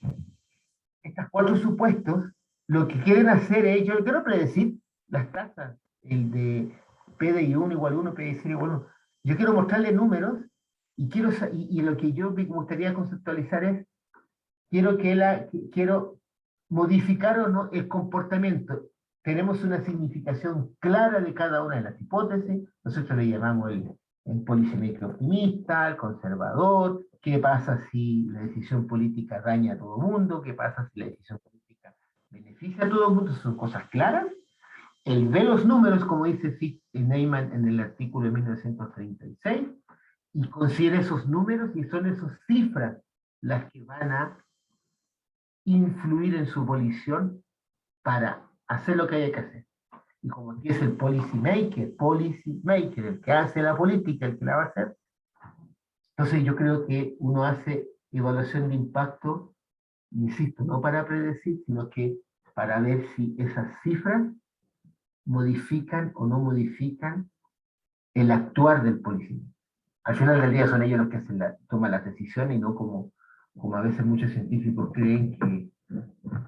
estos 4 supuestos lo que quieren hacer es, yo quiero predecir las tasas, el de P de I1 igual 1, P de I0 igual 1. Yo quiero mostrarle números y lo que yo me gustaría conceptualizar es, quiero modificar o no el comportamiento. Tenemos una significación clara de cada una de las hipótesis, nosotros le llamamos el polisémico optimista, el conservador, qué pasa si la decisión política daña a todo el mundo, qué pasa si la decisión política beneficia a todo el mundo, son cosas claras. Él ve los números, como dice Neyman en el artículo de 1936, y considera esos números y son esas cifras las que van a influir en su volición para hacer lo que haya que hacer. Y como aquí es el policy maker, el que hace la política, el que la va a hacer, entonces yo creo que uno hace evaluación de impacto, insisto, no para predecir, sino que para ver si esas cifras modifican o no modifican el actuar del policía. Al final del día son ellos los que toman las decisiones y no como a veces muchos científicos creen que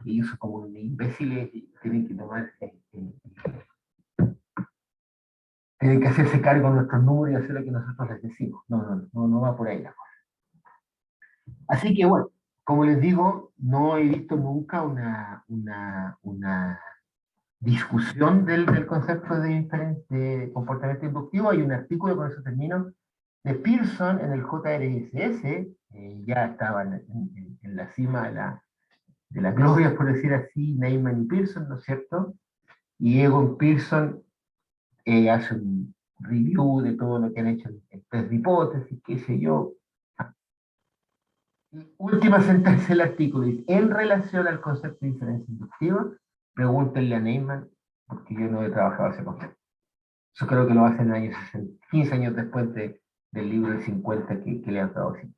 ellos son como imbéciles y tienen que tomar, tienen que hacerse cargo de nuestros números y hacer lo que nosotros les decimos. No va por ahí la cosa. Así que bueno, como les digo, no he visto nunca una discusión del concepto de comportamiento inductivo. Hay un artículo, con eso termino, de Pearson en el JRSS, ya estaban en la cima de la gloria, por decir así, Neyman y Pearson, ¿no es cierto? Y Egon Pearson hace un review de todo lo que han hecho en test de hipótesis, qué sé yo. Última sentencia del artículo dice, en relación al concepto de diferencia inductiva, pregúntenle a Neyman, porque yo no he trabajado ese concepto. Yo creo que lo hacen años 15 años después del libro del 50 que le han dado cita.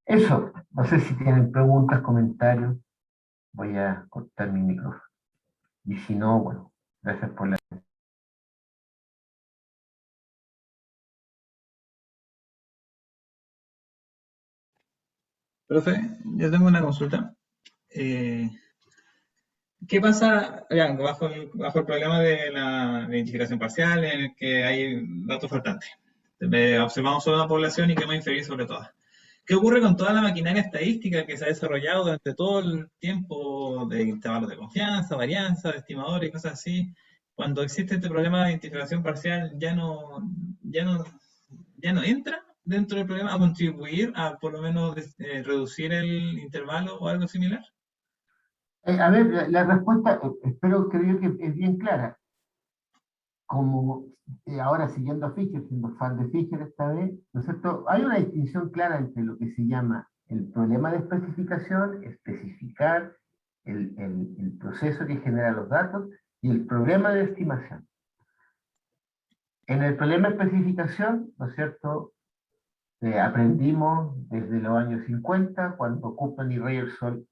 Eso, no sé si tienen preguntas, comentarios, voy a cortar mi micrófono. Y si no, bueno, gracias por la... Profe, yo tengo una consulta. Eh, ¿Qué pasa ya, bajo el problema de la identificación parcial en el que hay datos faltantes? Observamos solo una población y queremos inferir sobre todas. ¿Qué ocurre con toda la maquinaria estadística que se ha desarrollado durante todo el tiempo de intervalos de confianza, varianza, de estimadores y cosas así? Cuando existe este problema de identificación parcial, ya no, ya no entra dentro del problema a contribuir a por lo menos reducir el intervalo o algo similar. A ver, la respuesta, creo que es bien clara. Como ahora siguiendo a Fischer, siendo fan de Fischer esta vez, ¿no es cierto? Hay una distinción clara entre lo que se llama el problema de especificación, especificar el proceso que genera los datos, y el problema de estimación. En el problema de especificación, ¿no es cierto? Aprendimos desde los años 50, cuando Koopman y Ryerson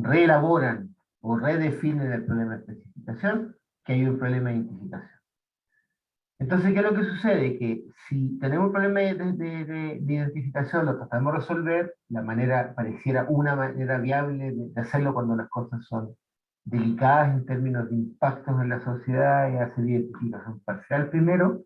reelaboran o redefinen el problema de especificación, que hay un problema de identificación. Entonces, ¿qué es lo que sucede? Que si tenemos un problema de identificación, lo tratamos de resolver, pareciera una manera viable de hacerlo cuando las cosas son delicadas en términos de impactos en la sociedad, y hacer identificación parcial primero,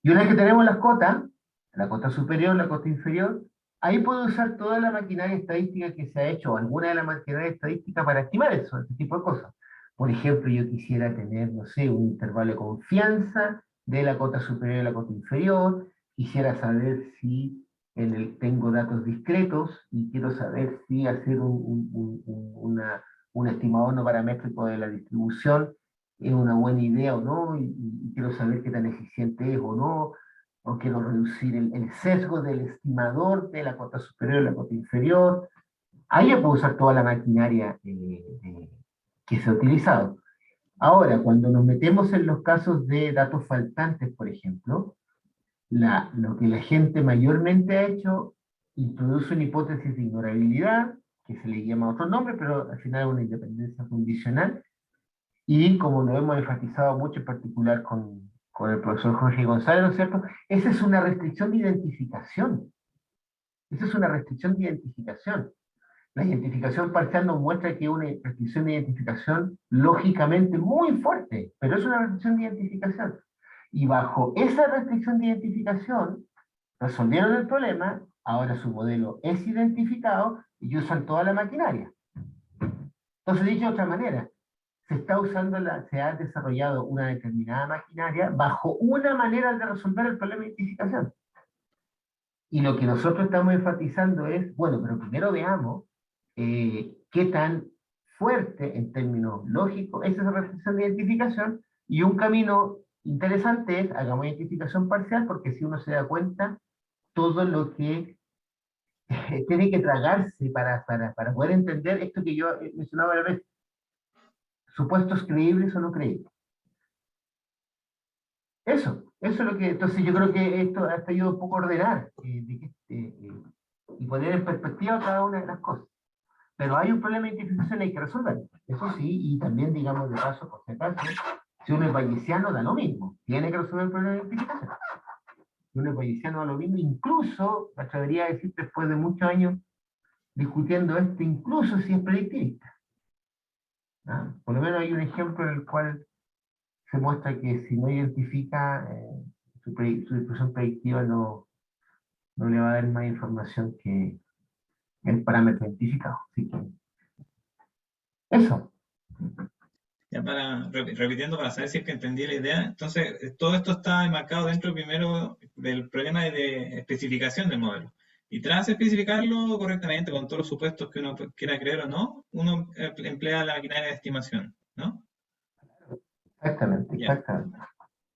y una vez que tenemos la cota superior, la cota inferior, ahí puedo usar toda la maquinaria estadística que se ha hecho, o alguna de las maquinarias estadísticas para estimar eso, ese tipo de cosas. Por ejemplo, yo quisiera tener, no sé, un intervalo de confianza de la cota superior y la cota inferior, quisiera saber si tengo datos discretos y quiero saber si hacer un estimador no paramétrico de la distribución es una buena idea o no, y quiero saber qué tan eficiente es o quiero reducir el sesgo del estimador de la cota superior y la cota inferior. Ahí ya puedo usar toda la maquinaria que se ha utilizado. Ahora, cuando nos metemos en los casos de datos faltantes, por ejemplo, lo que la gente mayormente ha hecho, introduce una hipótesis de ignorabilidad, que se le llama otro nombre, pero al final es una independencia condicional, y como lo hemos enfatizado mucho, en particular con el profesor Jorge González, ¿no es cierto? Esa es una restricción de identificación. Esa es una restricción de identificación. La identificación parcial nos muestra que es una restricción de identificación lógicamente muy fuerte, pero es una restricción de identificación. Y bajo esa restricción de identificación, resolvieron el problema, ahora su modelo es identificado y usan toda la maquinaria. Entonces, dicho de otra manera, se ha desarrollado una determinada maquinaria bajo una manera de resolver el problema de identificación. Y lo que nosotros estamos enfatizando es, bueno, pero primero veamos qué tan fuerte en términos lógicos es esa restricción de identificación, y un camino interesante es, hagamos identificación parcial, porque si uno se da cuenta, todo lo que tiene que tragarse para poder entender esto que yo mencionaba a la vez, supuestos creíbles o no creíbles. Eso es lo que, entonces yo creo que esto ha ayudado un poco a ordenar y poner en perspectiva cada una de las cosas. Pero hay un problema de identificación, hay que resolverlo. Eso sí, y también, digamos, de paso, por si acaso, si uno es bayesiano, da lo mismo. Tiene que resolver el problema de identificación. Si uno es bayesiano, da lo mismo. Incluso, me atrevería a decir, después de muchos años discutiendo esto, incluso si es predictivista. ¿Ah? Por lo menos hay un ejemplo en el cual se muestra que si no identifica, su distribución predictiva no le va a dar más información que el parámetro identificado. Así que, eso. Ya repitiendo para saber si es que entendí la idea, entonces todo esto está enmarcado dentro primero del problema de especificación del modelo. Y tras especificarlo correctamente con todos los supuestos que uno quiera creer o no, uno emplea la maquinaria de estimación, ¿no? Exactamente, Ya, exactamente.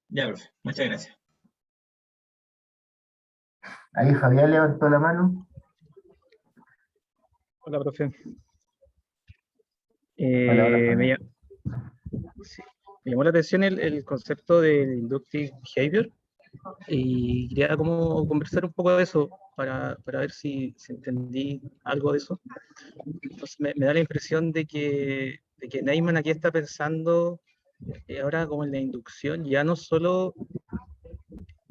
ya, profe. Muchas gracias. Ahí Fabián levantó la mano. Hola, profe. Hola, hola, Me, Fabián. sí, me llamó la atención el concepto del inductive behavior y quería como conversar un poco de eso para ver si entendí algo de eso. Entonces me da la impresión de que Neyman aquí está pensando ahora como en la inducción, ya no solo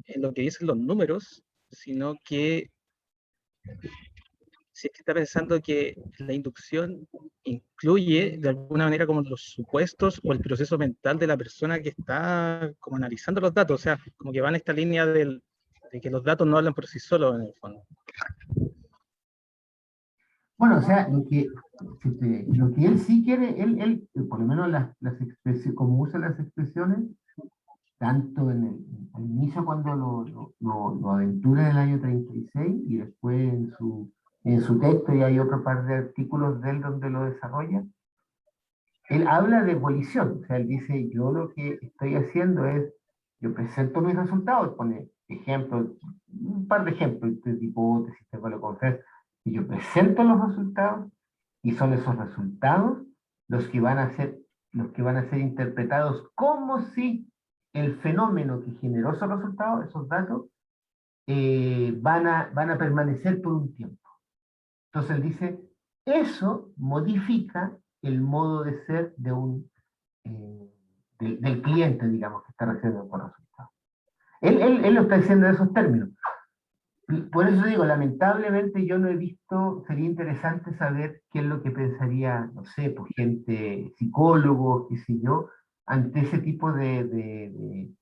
en lo que dicen los números, sino que si es que está pensando que la inducción incluye de alguna manera como los supuestos o el proceso mental de la persona que está como analizando los datos, o sea, como que va en esta línea de que los datos no hablan por sí solos en el fondo. Bueno, o sea, lo que él sí quiere, él por lo menos las expresiones, como usa las expresiones, tanto al inicio cuando lo aventura en el año 36 y después en su texto, y hay otro par de artículos de él donde lo desarrolla, él habla de evolución. O sea, él dice, yo lo que estoy haciendo es, yo presento mis resultados, pone ejemplos, un par de ejemplos de hipótesis, te lo confieso, y yo presento los resultados, y son esos resultados los que van a ser, interpretados como si el fenómeno que generó esos resultados, esos datos, van a permanecer por un tiempo. Entonces él dice, eso modifica el modo de ser del cliente, digamos, que está recibiendo por resultados. Él lo está diciendo en esos términos. Por eso digo, lamentablemente yo no he visto, sería interesante saber qué es lo que pensaría, no sé, pues gente, psicólogos, qué sé yo, ante ese tipo de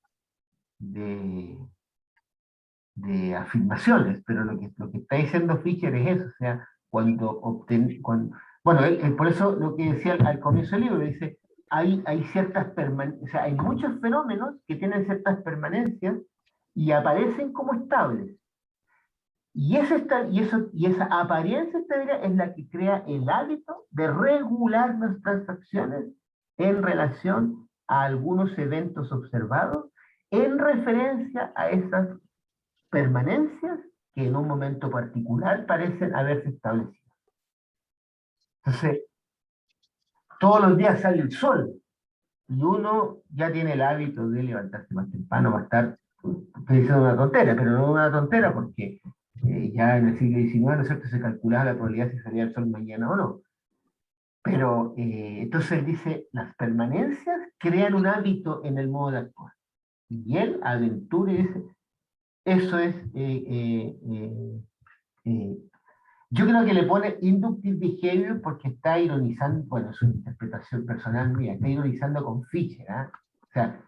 afirmaciones, pero lo que está diciendo Fischer es eso, o sea, bueno, por eso lo que decía al comienzo del libro, dice, hay ciertas permanencias, o sea, hay muchos fenómenos que tienen ciertas permanencias y aparecen como estables. Y esa apariencia estable es la que crea el hábito de regular nuestras acciones en relación a algunos eventos observados en referencia a esas permanencias que en un momento particular parecen haberse establecido. Entonces, todos los días sale el sol y uno ya tiene el hábito de levantarse más temprano, va a estar, estoy diciendo una tontera, pero no una tontera porque ya en el siglo XIX, ¿no es cierto?, se calculaba la probabilidad si salía el sol mañana o no. Pero entonces él dice, las permanencias crean un hábito en el modo de actuar. Y él aventura y dice, eso es Yo creo que le pone inductive behavior porque está ironizando, bueno, es una interpretación personal mía, está ironizando con Fisher, ¿ah? O sea,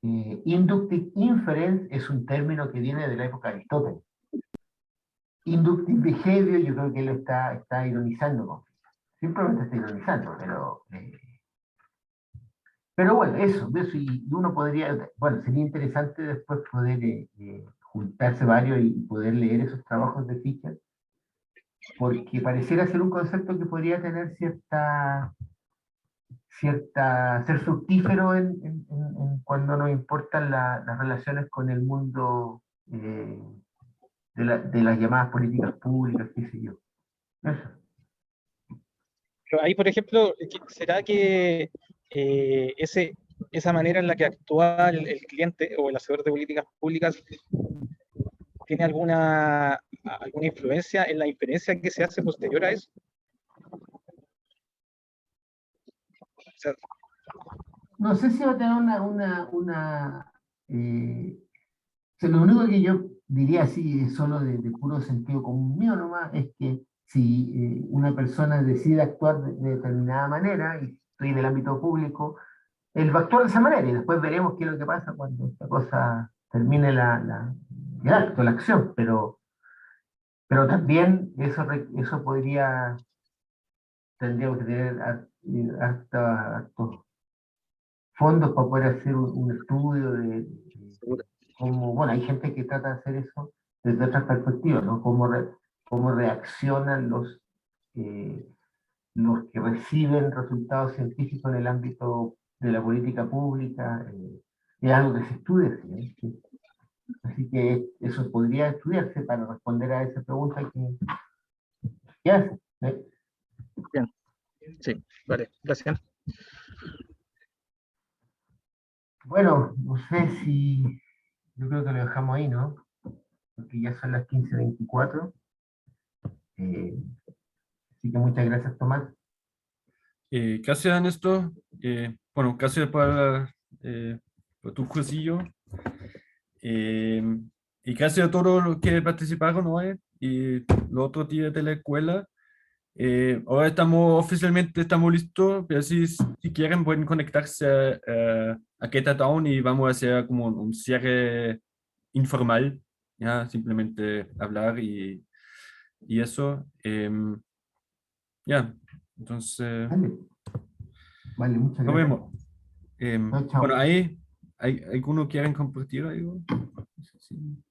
inductive inference es un término que viene de la época de Aristóteles. Inductive behavior, yo creo que él está ironizando con Fisher. Simplemente está ironizando, pero bueno, eso, y uno podría, bueno, sería interesante después poder juntarse varios y poder leer esos trabajos de Fisher, porque pareciera ser un concepto que podría tener ser fructífero cuando nos importan las relaciones con el mundo de las llamadas políticas públicas, qué sé yo. Eso. Pero ahí, por ejemplo, ¿será que esa manera en la que actúa el cliente o el hacedor de políticas públicas tiene alguna influencia en la inferencia que se hace posterior a eso? O sea, No sé si va a tener lo único que yo diría así, solo de puro sentido común mío nomás, es que si una persona decide actuar de determinada manera, y estoy en el ámbito público, él va a actuar de esa manera, y después veremos qué es lo que pasa cuando esta cosa termine el acto, la acción, pero también eso tendríamos que tener hartos fondos para poder hacer un estudio de cómo, bueno, hay gente que trata de hacer eso desde otras perspectivas, ¿no? Cómo reaccionan los que reciben resultados científicos en el ámbito de la política pública. Es algo que se estudia, ¿sí? Sí. Así que eso podría estudiarse para responder a esa pregunta que hace. ¿Sí? bien, sí, vale, gracias. Bueno, no sé si, yo creo que lo dejamos ahí, ¿no? Porque ya son las 15:24. Así que muchas gracias, Tomás. Gracias, Néstor. Bueno, gracias por tu cursillo. Y gracias a todos los que participaron hoy y los otros días de la escuela. Ahora oficialmente estamos listos, pero si quieren pueden conectarse a GetAtown y vamos a hacer como un cierre informal, ya, simplemente hablar y eso. Ya, entonces Vale, muchas nos gracias. vemos. Chao, chao. Bueno, ahí, ¿alguno quieren compartir algo? No sé si-